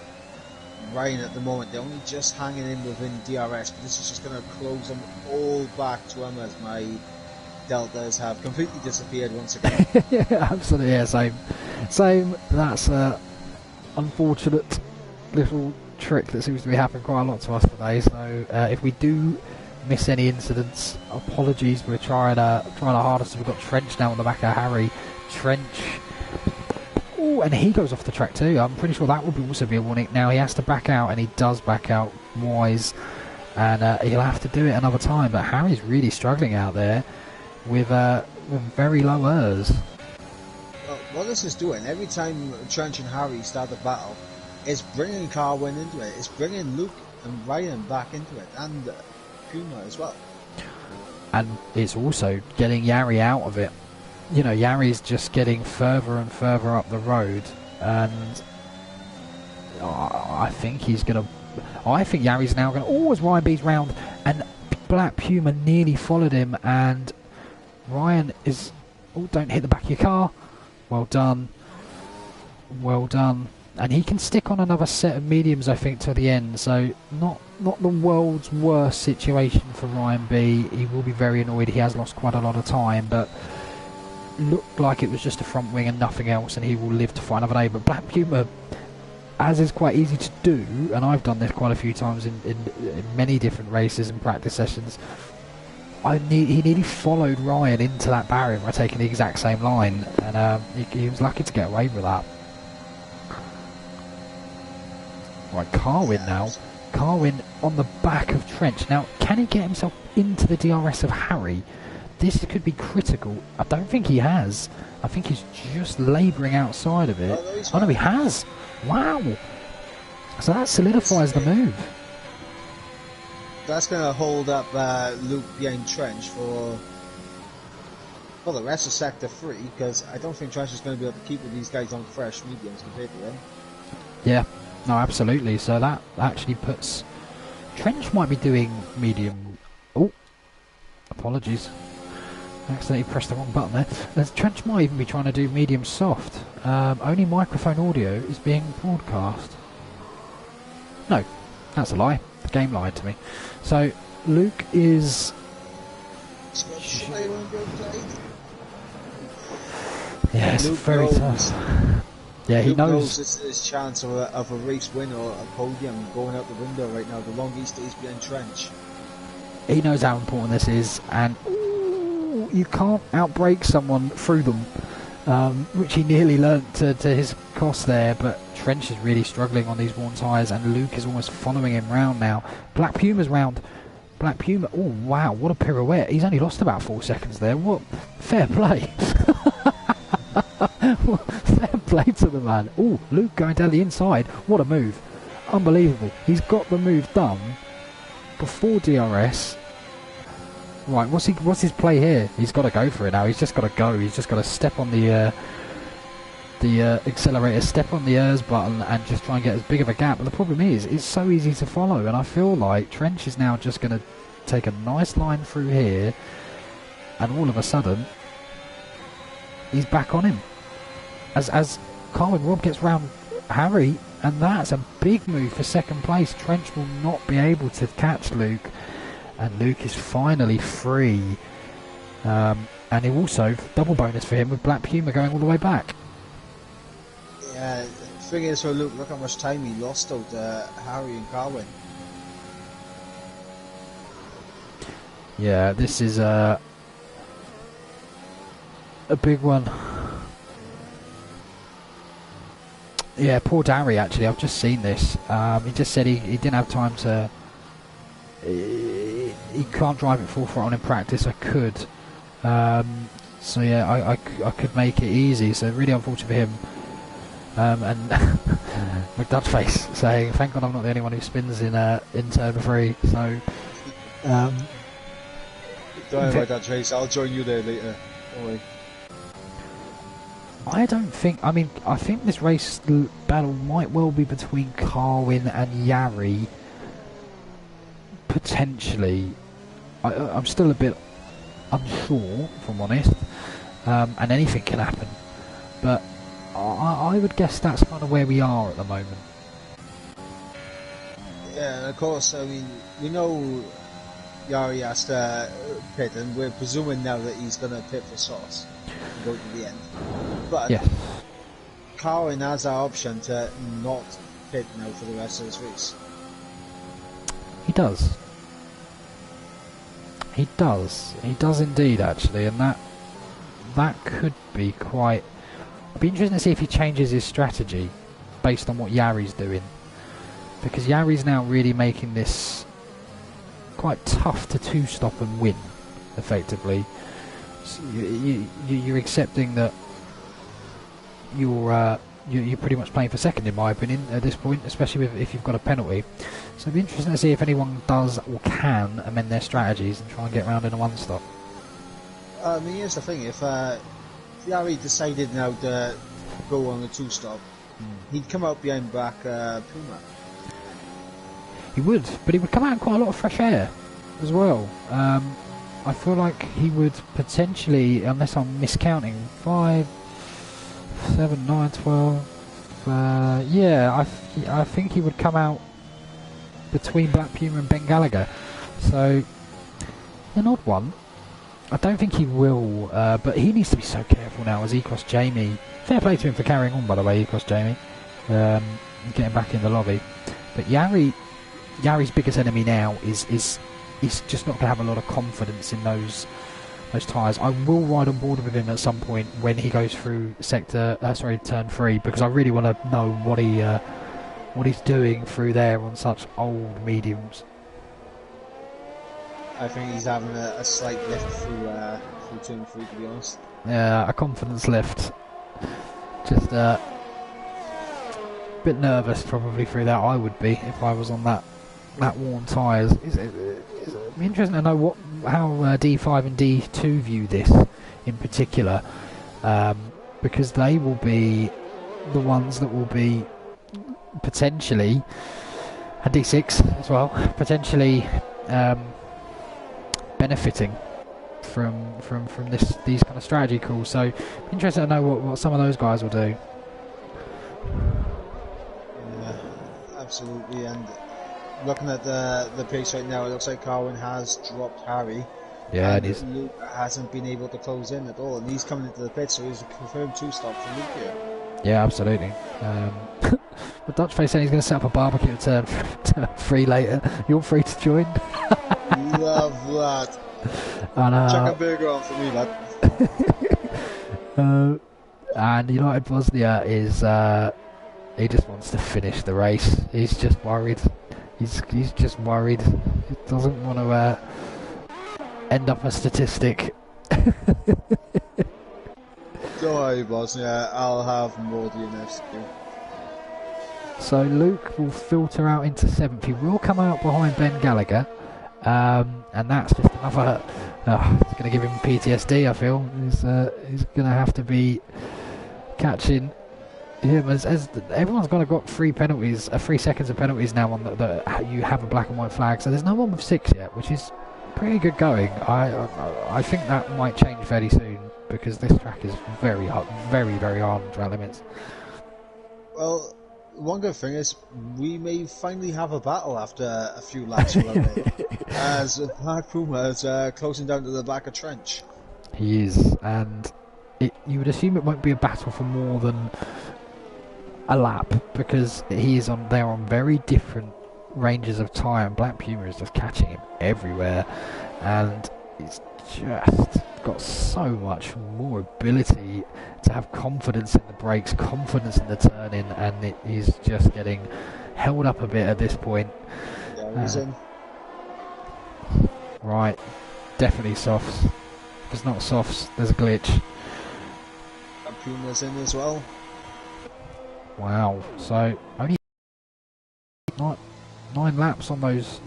Ryan at the moment. They're only just hanging in within DRS, but this is just going to close them all back to him as my deltas have completely disappeared once again. Yeah, absolutely. Yeah, same. That's unfortunate little trick that seems to be happening quite a lot to us today. So if we do miss any incidents, apologies. We're trying our hardest. We've got Trench now on the back of Harry. Trench. Oh, and he goes off the track too. I'm pretty sure that will also be a warning. Now he has to back out, and he does back out wise, and he'll have to do it another time. But Harry's really struggling out there with very low errs. Well, what this is doing, every time Trench and Harry start the battle, it's bringing Carwin into it. It's bringing Luke and Ryan back into it, and Puma as well. And it's also getting Yari out of it. You know, Yari's just getting further and further up the road, and I think Yari's now going to... Oh, as Ryan B's round, and Black Puma nearly followed him, and Ryan is... Oh, don't hit the back of your car. Well done. Well done. And he can stick on another set of mediums, I think, till the end. So not the world's worst situation for Ryan B. He will be very annoyed. He has lost quite a lot of time, but looked like it was just a front wing and nothing else, and he will live to fight another day. But Black Puma, as is quite easy to do, and I've done this quite a few times in many different races and practice sessions, he nearly followed Ryan into that barrier by taking the exact same line, and he was lucky to get away with that. Right, Carwin now. Carwin on the back of Trench. Now, can he get himself into the DRS of Harry? This could be critical. I don't think he has. I think he's just labouring outside of it. Oh no, he has! Wow! So that solidifies the move. That's going to hold up Luke behind Trench for the rest of Sector 3, because I don't think Trench is going to be able to keep with these guys on fresh mediums compared to him. Yeah, no, absolutely. So that actually puts... Trench might be doing medium... Oh, apologies. I accidentally pressed the wrong button there. Trench might even be trying to do medium soft. Only microphone audio is being broadcast. No, that's a lie. The game lied to me. So Luke is... Yeah, it's Luke very tough. Yeah, he knows this is his chance of a race win or a podium going out the window right now. The longer he stays behind Trench. He knows how important this is, and you can't outbrake someone through them, which he nearly learnt to his cost there. But Trench is really struggling on these worn tyres, and Luke is almost following him round now. Black Puma's round. Black Puma, oh wow, what a pirouette. He's only lost about 4 seconds there. What? Fair play. Fair play to the man. Oh, Luke going down the inside. What a move. Unbelievable. He's got the move done before DRS. Right, what's his play here? He's got to go for it now. He's just got to go. He's just got to step on the accelerator, step on the ERS button, and just try and get as big of a gap. But the problem is, it's so easy to follow, and I feel like Trench is now just going to take a nice line through here, and all of a sudden, he's back on him. As Carwin Rob gets round Harry, and that's a big move for second place. Trench will not be able to catch Luke, and Luke is finally free. And he also, double bonus for him with Black Puma going all the way back. Yeah, the thing is for Luke, look how much time he lost out to Harry and Carwin. Yeah, this is a big one. Yeah, poor Darry, actually. I've just seen this. He just said he didn't have time to... He can't drive it full throttle in practice. I could. So yeah, I could make it easy. So really unfortunate for him. And McDud's face saying, "Thank God I'm not the only one who spins in turn 3." So don't worry about that, Trace. I'll join you there later. Don't worry. I don't think... I mean, I think this race battle might well be between Carwin and Yari. Potentially. I'm still a bit unsure, if I'm honest. And anything can happen. but I would guess that's kind of where we are at the moment. Yeah, and of course, I mean, we know Yari has to pit, and we're presuming now that he's going to pit for Sauce and go to the end. But Yes. Carwin has that option to not pit now for the rest of this race. He does. He does. He does indeed, actually, and that could be quite... It'd be interesting to see if he changes his strategy based on what Yari's doing. Because Yari's now really making this quite tough to two-stop and win, effectively. So you're accepting that you're pretty much playing for second, in my opinion, at this point, especially if you've got a penalty. So it'd be interesting to see if anyone does or can amend their strategies and try and get round in a one-stop. I mean, here's the thing, if Yari decided now to go on a two-stop, he'd come out behind back Puma. He would, but he would come out in quite a lot of fresh air as well. I feel like he would potentially, unless I'm miscounting, 5, 7, 9, 12... yeah, I think he would come out between Black Puma and Ben Gallagher. So, an odd one. I don't think he will, but he needs to be so careful now as he cost Jamie. Fair play to him for carrying on, by the way, he cost Jamie. And getting back in the lobby. But Yari's biggest enemy now is just not going to have a lot of confidence in those tyres. I will ride on board with him at some point when he goes through turn 3, because I really want to know what he's doing through there on such old mediums. I think he's having a slight lift through turn 3, to be honest. Yeah, a confidence lift. Just a bit nervous probably through that. I would be if I was on that worn tyres. It'd be interesting to know how D5 and D2 view this in particular, because they will be the ones that will be potentially, and D6 as well, potentially benefiting from these kind of strategy calls. So interesting to know what some of those guys will do. Yeah, absolutely. And looking at the pace right now, it looks like Carwin has dropped Harry. Yeah, and it is. Luke hasn't been able to close in at all, and he's coming into the pit, so he's a confirmed two-stop for Luke here. Yeah, absolutely. But Dutch Face saying he's going to set up a barbecue at turn 3 later. You're free to join. Love that. And, Chuck a burger on for me, lad. And United Bosnia is he just wants to finish the race. He's just worried. He's just worried. He doesn't want to end up a statistic. Don't worry, Bosnia. I'll have more DNFs too. So Luke will filter out into 7th. He will come out behind Ben Gallagher. And that's just another... it's going to give him PTSD, I feel. He's going to have to be catching him as everyone's got 3 penalties, 3 seconds of penalties now on you have a black and white flag. So there's no one with 6 yet, which is pretty good going. I think that might change fairly soon, because this track is very hard, very hard on track limits. Well, one good thing is we may finally have a battle after a few laps around it, as Black Puma is closing down to the back of Trench. He is, and you would assume it won't be a battle for more than a lap, because they're on very different ranges of tyre, and Black Puma is just catching him everywhere, and it's just got so much more ability to have confidence in the brakes, confidence in the turning, and it is just getting held up a bit at this point. Yeah, he's in. Right, definitely softs. If it's not softs, there's a glitch. And Puma's in as well. Wow, so only 9 laps on those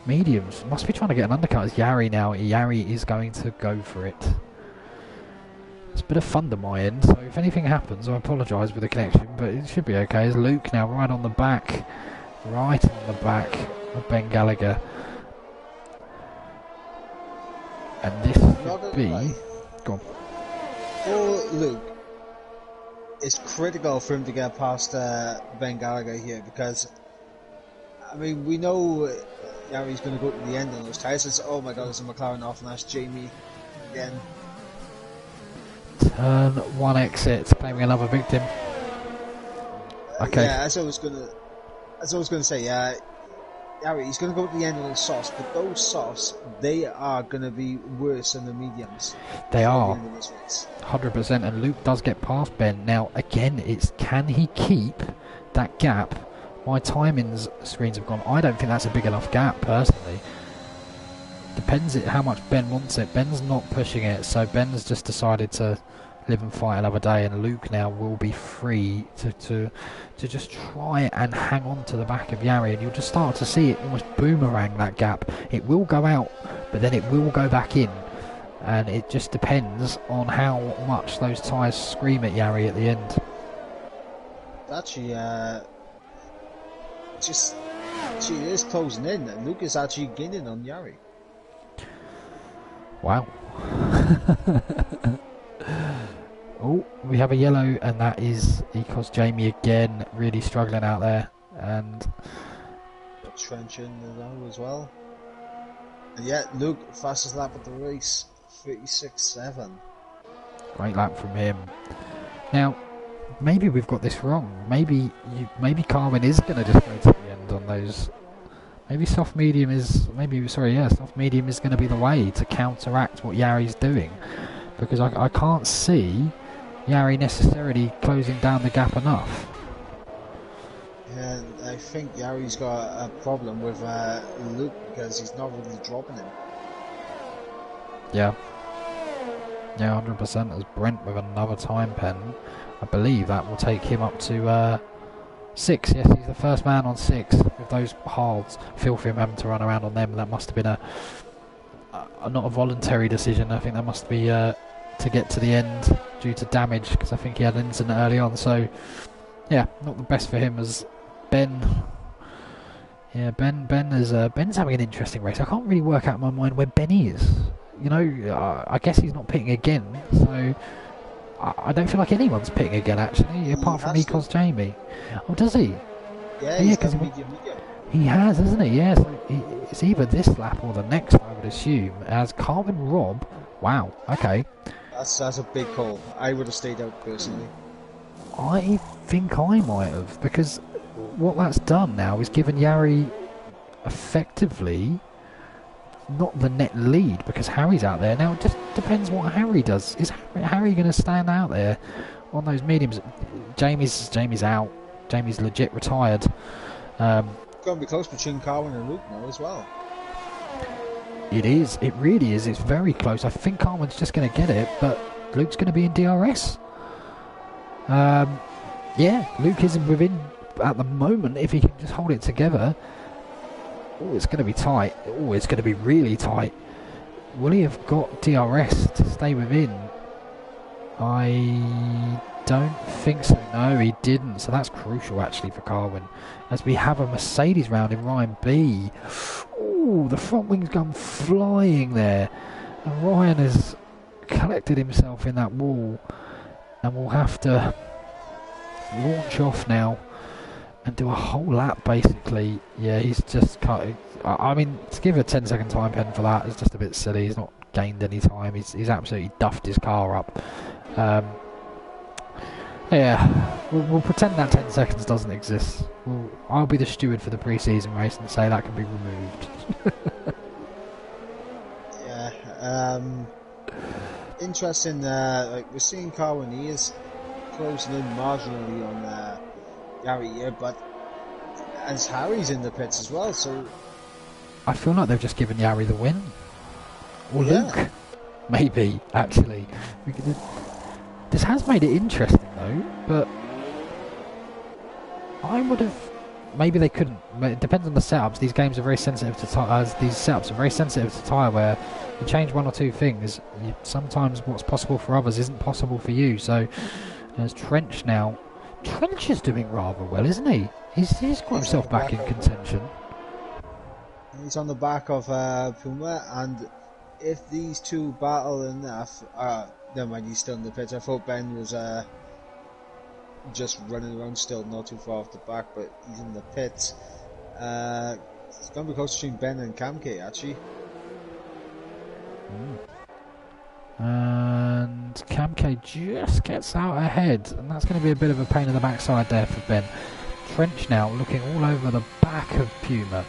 mediums. Must be trying to get an undercut. It's Yari now. Yari is going to go for it. It's a bit of fun to my end, so if anything happens, I apologise with the connection, but it should be okay. It's Luke now right on the back of Ben Gallagher. And this should be... Go on. for Luke, it's critical for him to get past Ben Gallagher here because, I mean, we know Yari's going to go to the end on those tyres. Oh my god, it's a McLaren off and that's Jamie again. Turn 1 exit, claiming another victim. Okay. Yeah, as I was going to say, Yari, he's going to go to the end on the softs, but those softs, they are going to be worse than the mediums. They are. 100%, and Luke does get past Ben. Now, again, it's can he keep that gap? My timings screens have gone. I don't think that's a big enough gap, personally. Depends how much Ben wants it. Ben's not pushing it, so Ben's just decided to live and fight another day, and Luke now will be free to just try and hang on to the back of Yari, and you'll just start to see it almost boomerang that gap. It will go out, but then it will go back in, and it just depends on how much those tyres scream at Yari at the end. Actually, she is closing in, and Luke is actually gaining on Yari. Wow. Oh, we have a yellow, and that is because Jamie again really struggling out there, and Trench in as well. And yet Luke, fastest lap of the race, 36.7. Great lap from him. Now, maybe we've got this wrong. Maybe Carwin is going to just go to the end on those. Maybe soft medium is soft medium is going to be the way to counteract what Yari's doing, because I can't see Yari necessarily closing down the gap enough. And I think Yari's got a problem with Luke because he's not really dropping him. Yeah, 100%. As Brent with another time pen, I believe that will take him up to 6. Yes, he's the first man on 6 with those hards. Feel for him having to run around on them. That must have been not a voluntary decision. I think that must be to get to the end due to damage, because I think he had an incident early on. So yeah, not the best for him. As Ben Ben's having an interesting race. I can't really work out in my mind where Ben is. You know, I guess he's not pitting again, so I don't feel like anyone's pitting again actually, apart from Ecos Jamie. Oh, does he? Yeah, he's got medium. He has, hasn't he? Yeah, so it's either this lap or the next, I would assume. As Carvin Rob, wow, okay. That's a big call. I would have stayed out personally. I think I might have, because what that's done now is given Yari effectively not the net lead, because Harry's out there. Now it just depends what Harry does. Is Harry going to stand out there on those mediums? Jamie's out. Jamie's legit retired. Going to be close between Carwin and Luke now as well. It is. It really is. It's very close. I think Carwin's just going to get it, but Luke's going to be in DRS. Yeah, Luke isn't within at the moment. If he can just hold it together. Oh, it's going to be tight. Oh, it's going to be really tight. Will he have got DRS to stay within? I don't think so. No, he didn't. So that's crucial actually for Carwin. As we have a Mercedes round in Ryan B. Oh, the front wing's gone flying there. And Ryan has collected himself in that wall. And will have to launch off now and do a whole lap basically. Yeah, he's just cut. I mean, to give a 10-second time pen for that is just a bit silly. He's not gained any time. He's absolutely duffed his car up. Yeah, we'll pretend that 10 seconds doesn't exist. I'll be the steward for the pre-season race and say that can be removed. Yeah, interesting. Like we're seeing Carwin, he is closing in marginally on Gary here, but as Harry's in the pits as well, so I feel like they've just given Yari the win. Or yeah. Luke, maybe, actually. This has made it interesting though, but I would have. Maybe they couldn't. It depends on the setups. These games are very sensitive to these setups are very sensitive to tyre wear. You change one or two things, sometimes what's possible for others isn't possible for you. So there's Trench now. Trench is doing rather well, isn't he? He's got himself back in contention. He's on the back of Puma, and if these two battle enough, Never mind, he's still in the pits. I thought Ben was just running around still, not too far off the back, but he's in the pits. It's going to be close between Ben and Kamke, actually. And Kamke just gets out ahead, and that's going to be a bit of a pain in the backside there for Ben. Trench now looking all over the back of Puma.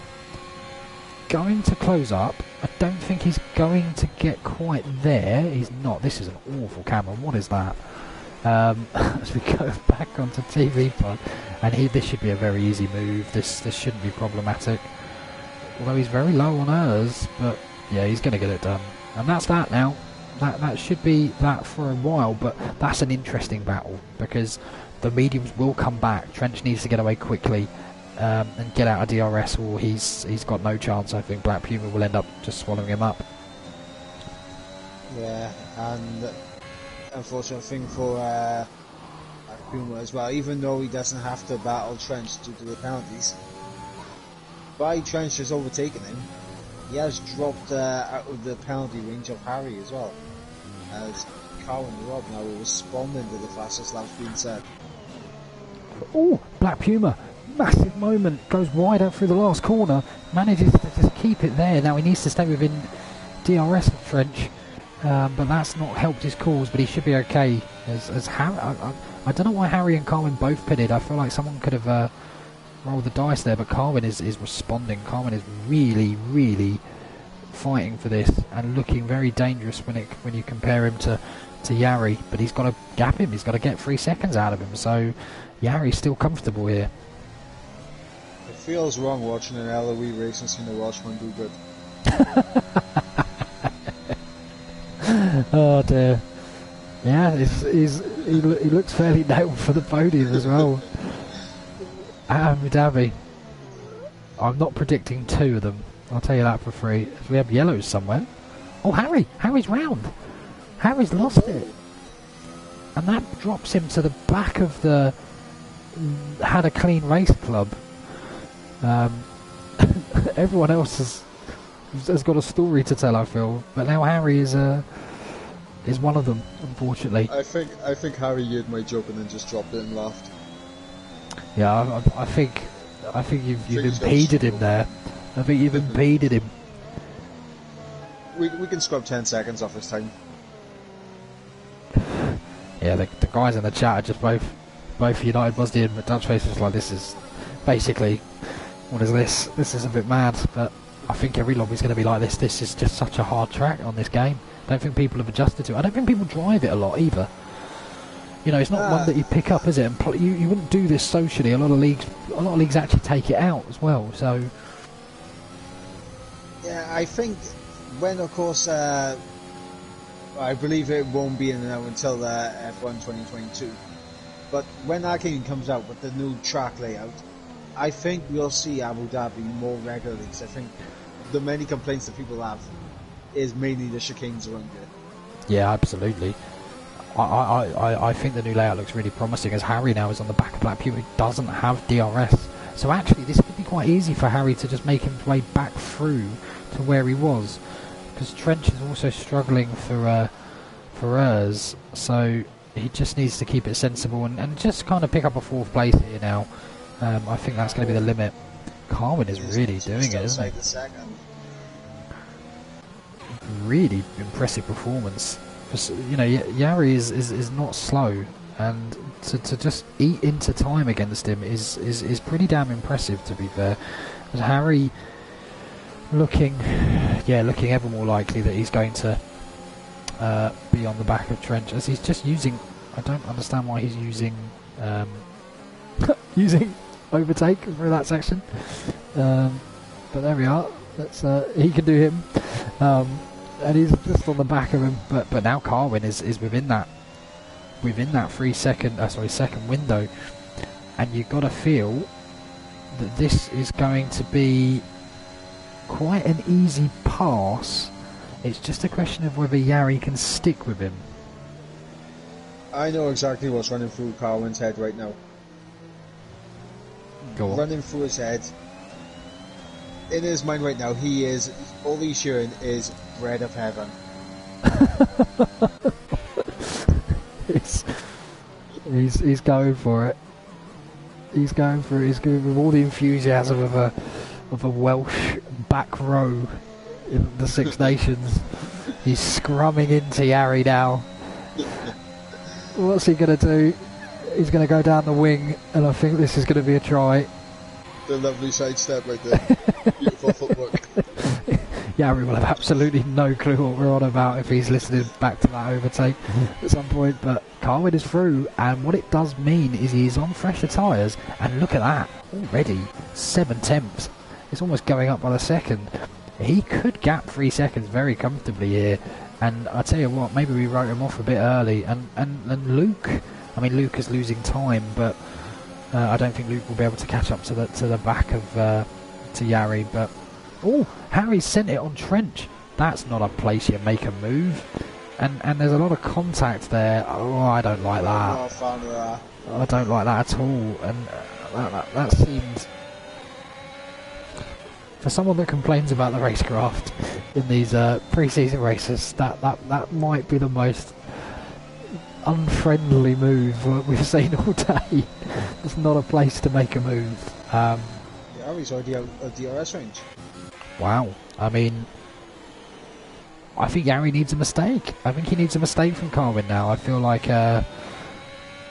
Going to close up. I don't think he's going to get quite there. He's not. This is an awful camera. What is that? As we go back onto TV pod, and this should be a very easy move. This shouldn't be problematic. Although he's very low on hers, but yeah, he's going to get it done. And that's that now. That should be that for a while, but that's an interesting battle because the mediums will come back. Trench needs to get away quickly and get out of DRS, or he's got no chance. I think Black Puma will end up just swallowing him up. Yeah, and unfortunate thing for Black Puma as well, even though he doesn't have to battle Trench due to the penalties. By Trench just overtaking him, he has dropped out of the penalty range of Harry as well. As Carl and Rob now are responding to the fastest laps being said. Oh, Black Puma, massive moment, goes wide out through the last corner, manages to just keep it there. Now he needs to stay within DRS of Trench, but that's not helped his cause, but he should be okay. As Harry, I don't know why Harry and Carwin both pitted. I feel like someone could have rolled the dice there, but Carwin is responding. Carwin is really fighting for this and looking very dangerous when you compare him to Yari, but he's got to gap him. He's got to get 3 seconds out of him, so Yari's still comfortable here. It feels wrong watching an LOE race and seeing a Welshman do good. Oh dear. Yeah, he looks fairly nailed for the podium as well. Abu Dhabi. I'm not predicting 2 of them. I'll tell you that for free. We have yellows somewhere. Oh, Harry's round. Harry's lost it. And that drops him to the back of the Had a Clean Race Club. Everyone else has got a story to tell, I feel. But now Harry is one of them, unfortunately. I think Harry heard my joke and then just dropped it and laughed. Yeah, I think you've impeded him there. I think you've impeded him. We can scrub 10 seconds off his time. Yeah, the guys in the chat are just both United Bosnia and Dutch faces like, this is basically, what is this? This is a bit mad, but I think every lobby's going to be like this. This is just such a hard track on this game. I don't think people have adjusted to it. I don't think people drive it a lot either. You know, it's not one that you pick up, is it? And you wouldn't do this socially. A lot of leagues actually take it out as well. So yeah, I think when, of course, I believe it won't be in now until F1 2022. But when that game comes out with the new track layout, I think we'll see Abu Dhabi more regularly. Because I think the many complaints that people have is mainly the chicanes around here. Yeah, absolutely. I think the new layout looks really promising, as Harry now is on the back of Black Puma, who doesn't have DRS. So actually this could be quite easy for Harry to just make his way back through to where he was, because Trench is also struggling for hers, so he just needs to keep it sensible and just kind of pick up a 4th place here now. I think that's going to be the limit. Carwin is really doing it, isn't he? Really impressive performance. You know, Yari is not slow, and to just eat into time against him is pretty damn impressive, to be fair. And Harry looking ever more likely that he's going to be on the back of Trench, as he's just using, I don't understand why he's using using overtake for that section, but there we are. That's he can do him, and he's just on the back of him. But now Carwin is within that 3 second second window, and you've got to feel that this is going to be quite an easy pass. It's just a question of whether Yari can stick with him. I know exactly what's running through Carwin's head right now. Go on. Running through his head. In his mind right now, all he's hearing is bread of heaven. he's going for it. He's going for it. He's going with all the enthusiasm of a Welsh back row in the Six Nations. He's scrumming into Yarry now. What's he going to do? He's going to go down the wing, and I think this is going to be a try. The lovely sidestep right there. Beautiful footwork. Yarry will have absolutely no clue what we're on about if he's listening back to that overtake at some point, but Carwin is through, and what it does mean is he's on fresher tyres, and look at that, already 7 tenths. It's almost going up by the second. He could gap 3 seconds very comfortably here, and I tell you what, maybe we wrote him off a bit early, and Luke, I mean Luke is losing time, but I don't think Luke will be able to catch up to the back of to Yarry, but oh, Harry sent it on Trench. That's not a place you make a move. And there's a lot of contact there. Oh, I don't like that. I don't like that at all. And that seems... For someone that complains about the racecraft in these pre-season races, that might be the most unfriendly move we've seen all day. It's not a place to make a move. Harry's already out of DRS range. Wow. I mean, I think Yarry needs a mistake. I think he needs a mistake from Carwin now. I feel like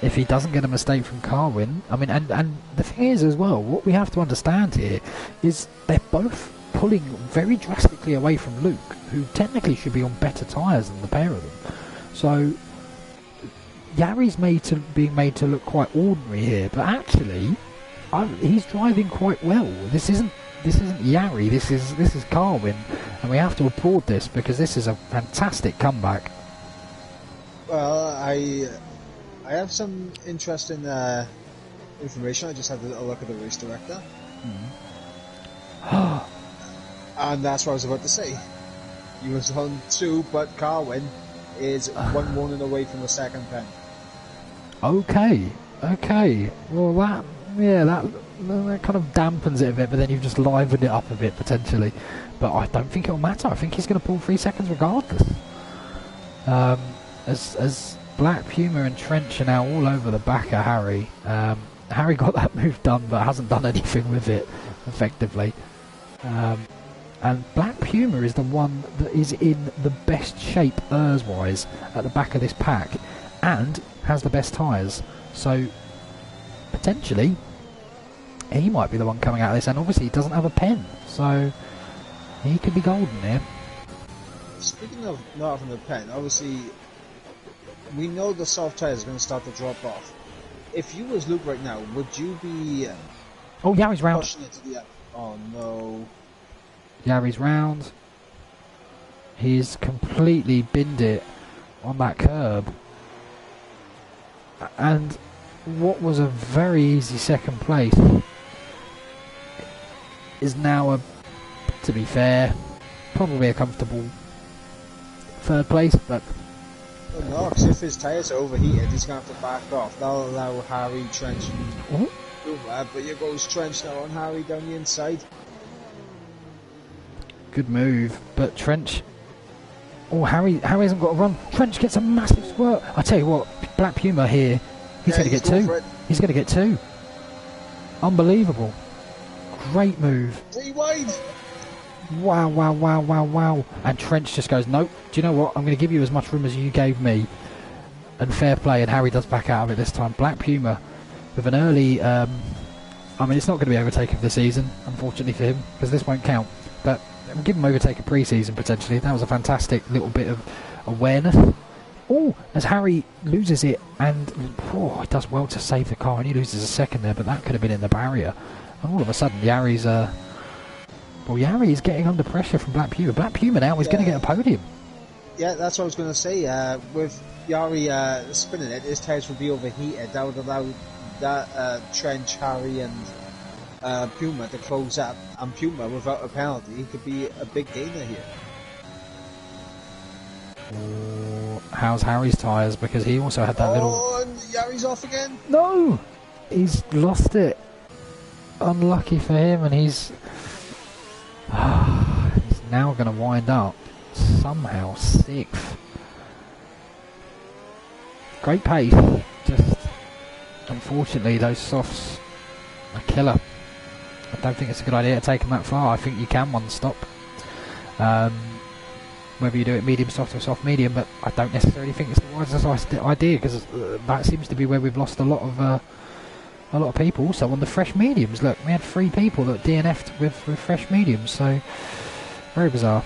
if he doesn't get a mistake from Carwin, I mean, and the thing is as well, what we have to understand here is they're both pulling very drastically away from Luke, who technically should be on better tyres than the pair of them. So Yarry's being made to look quite ordinary here, but actually, he's driving quite well. This isn't Yarry, this is Carwin, and we have to applaud this because this is a fantastic comeback. Well, I have some interesting information. I just had a little look at the race director. And that's what I was about to say. He was on 2, but Carwin is 1 warning away from the second pen. Okay. Well, that kind of dampens it a bit, but then you've just livened it up a bit potentially. But I don't think it'll matter. I think he's going to pull 3 seconds regardless. As Black Puma and Trench are now all over the back of Harry. Harry got that move done, but hasn't done anything with it effectively. And Black Puma is the one that is in the best shape wise at the back of this pack, and has the best tyres. So potentially he might be the one coming out of this, and obviously he doesn't have a pen, so he could be golden here. Speaking of not having a pen, obviously we know the soft tyres are going to start to drop off. If you was Luke right now, would you be oh, Yarry's round. pushing it to the end? Oh no. Yarry's round. He's completely binned it on that curb. And what was a very easy second place is now to be fair, probably a comfortable third place, but well, no, because if his tyres are overheated, he's going to have to back off. That'll allow Harry, Trench, and but here goes Trench now on Harry down the inside. Good move, but Trench... Oh, Harry hasn't got a run. Trench gets a massive squirt. I tell you what, Black Puma here, he's going to get 2. He's going to get 2. Unbelievable. Great move. 3 wide. Wow. And Trench just goes, nope, do you know what? I'm going to give you as much room as you gave me. And fair play, and Harry does back out of it this time. Black Puma with an early... I mean, it's not going to be overtaken for the season, unfortunately for him, because this won't count. But we'll give him overtake a pre-season, potentially. That was a fantastic little bit of awareness. Oh, as Harry loses it, and he does well to save the car, and he loses a second there, but that could have been in the barrier. And all of a sudden, Yarry's... Yarry is getting under pressure from Black Puma. Black Puma now is going to get a podium. Yeah, that's what I was going to say. With Yarry spinning it, his tyres would be overheated. That would allow that Trench, Harry and Puma to close up. And Puma, without a penalty, he could be a big gainer here. How's Harry's tyres? Because he also had that little... Oh, and Yarry's off again. No! He's lost it. Unlucky for him, and he's now going to wind up somehow 6th. great pace. Just unfortunately, those softs are killer. I don't think it's a good idea to take them that far. I think you can one stop. Whether you do it medium soft or soft medium, but I don't necessarily think it's the wisest idea, because that seems to be where we've lost a lot of people. Also on the fresh mediums, look, we had 3 people that DNF'd with fresh mediums, so very bizarre.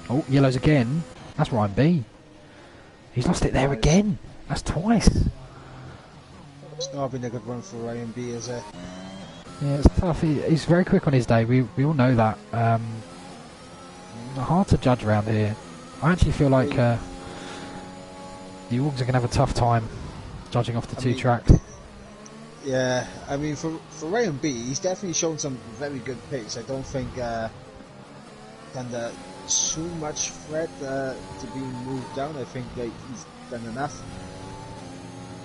Oh, yellows again. That's Ryan B. He's lost it there again. That's twice. It's not been a good run for Ryan B, is it? Yeah, it's tough. He's very quick on his day. We all know that. Hard to judge around here. I actually feel like the Orgs are going to have a tough time judging off the two tracks. Yeah, I mean, for Ryan B, he's definitely shown some very good pace. I don't think under too much threat to being moved down. I think that he's done enough.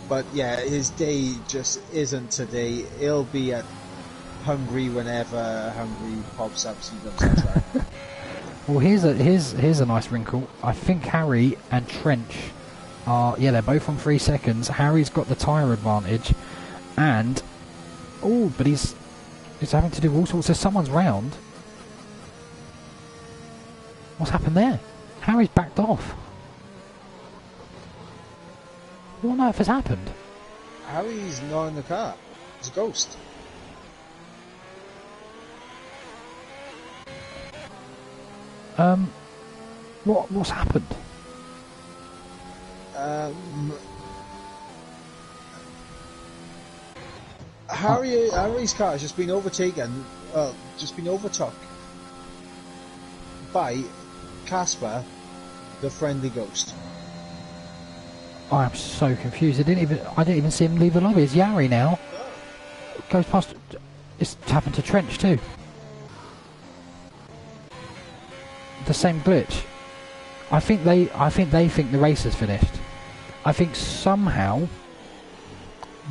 But yeah, his day just isn't today. He'll be at Hungary whenever Hungary pops up. So he doesn't try. Well, here's a nice wrinkle. I think Harry and Trench are, yeah, they're both on 3 seconds. Harry's got the tyre advantage, and but he's having to do all sorts. So someone's round. What's happened there? Harry's backed off. What on earth has happened? Harry's not in the car. It's a ghost. What's happened? Harry's car has just been overtaken, just been overtook by Casper, the friendly ghost. I am so confused. I didn't even see him leave the lobby. It's Yari now. Goes past. It's happened to Trench too. The same glitch. I think they think the race is finished. I think somehow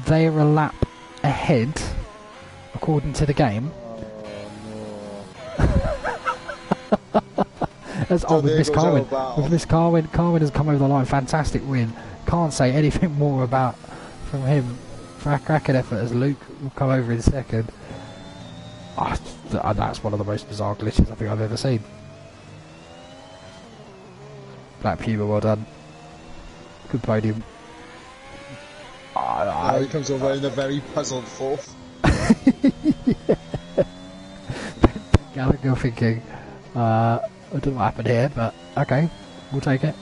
they are a lap ahead, according to the game. With Miss Carwin. With Miss Carwin. Carwin has come over the line. Fantastic win. Can't say anything more from him. Cracking effort as Luke will come over in second. That's one of the most bizarre glitches I think I've ever seen. Black Puma, well done. Good podium. He comes over in a very puzzled fourth. Gallagher thinking, I don't know what happened here, but okay, we'll take it.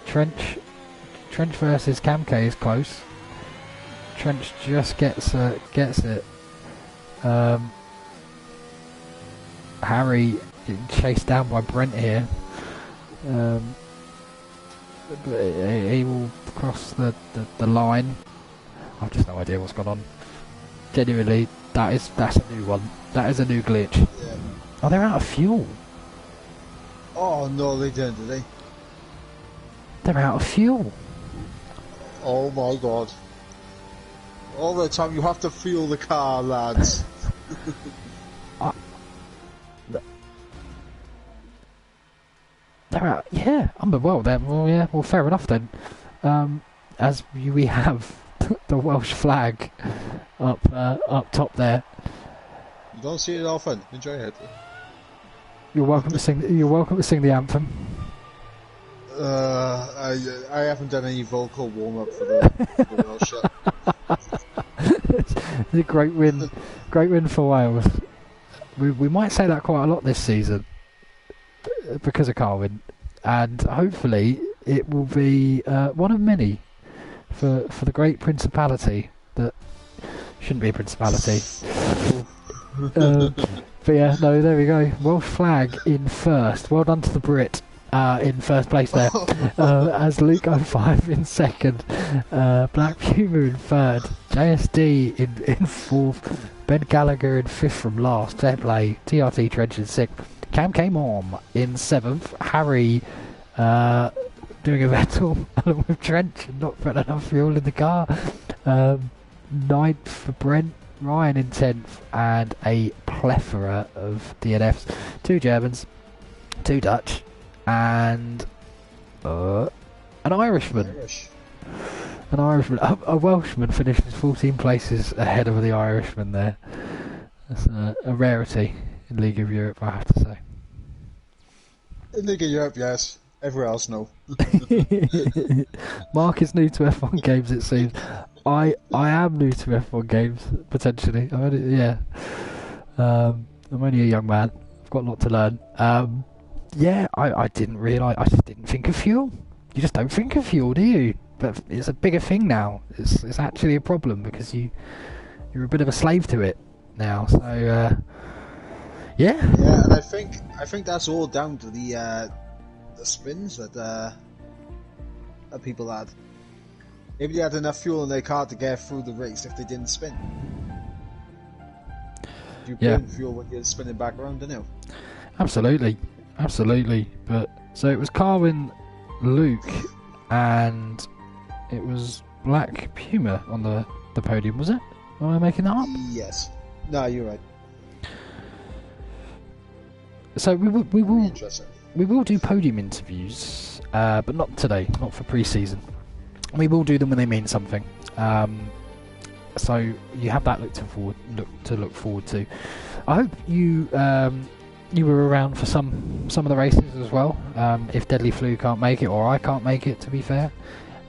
Trench versus Camke is close. Trench just gets it. Harry chased down by Brent here. He will cross the line. I've just no idea what's gone on. Genuinely, that's a new one. That is a new glitch. Yeah. Oh, they're out of fuel. Oh no, they didn't, did they? They're out of fuel. Oh my god. All the time you have to fuel the car, lads. They're out. Yeah, well, fair enough then. As we have the Welsh flag up top there. You don't see it often. Enjoy it. You're welcome to sing. You're welcome to sing the anthem. I haven't done any vocal warm up for the Welsh shot. It's a great win for Wales. We might say that quite a lot this season because of Carwin, and hopefully it will be one of many for the great principality that shouldn't be a principality. But yeah, no, there we go. Welsh flag in first. Well done to the Brit in first place there. As Luke 05 in second. Black Puma in third. JSD in fourth. Ben Gallagher in fifth from last. Fair play. TRT Trench in sixth. Cam came on in seventh. Harry doing a Vettel along with Trench and not putting enough fuel in the car. Ninth for Brent. Ryan in 10th, and a plethora of DNFs. 2 Germans, 2 Dutch, and an Irishman. An Irishman. A Welshman finishes 14 places ahead of the Irishman there. That's a rarity in League of Europe, I have to say. In League of Europe, yes. Everywhere else, no. Mark is new to F1 games, it seems. I am new to F1 games, potentially. I'm only a young man. I've got a lot to learn. I didn't realise. I just didn't think of fuel. You just don't think of fuel, do you? But it's a bigger thing now. It's actually a problem because you're a bit of a slave to it now. So yeah. Yeah, and I think that's all down to the spins that people had. Maybe they had enough fuel in their car to get through the race if they didn't spin. You burn fuel when you're spinning back around, don't you? Absolutely. But so it was Carwin, Luke, and it was Black Puma on the podium, was it? Am I making that up? Yes. No, you're right. So we will do podium interviews, but not today, not for pre-season. We will do them when they mean something. So you have that to look forward to. I hope you were around for some of the races as well. If Deadly Flu can't make it, or I can't make it, to be fair,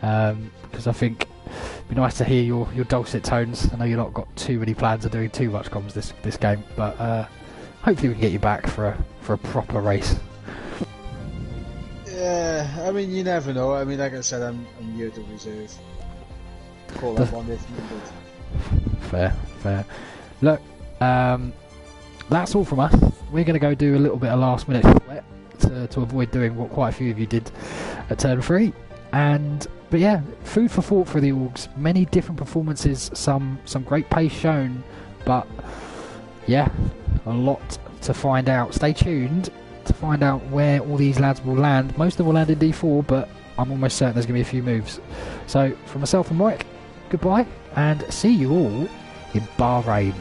because I think it'd be nice to hear your dulcet tones. I know you've not got too many plans of doing too much comms this game, but hopefully we can get you back for a proper race. Yeah, I mean, you never know. I mean, like I said, I'm here to reserve. Call up on if needed. Fair. Look, that's all from us. We're going to go do a little bit of last minute sweat to avoid doing what quite a few of you did at turn 3. But yeah, food for thought for the Augs. Many different performances, some great pace shown, but yeah, a lot to find out. Stay tuned to find out where all these lads will land. Most of them will land in D4, but I'm almost certain there's going to be a few moves. So from myself and Mike, goodbye, and see you all in Bahrain.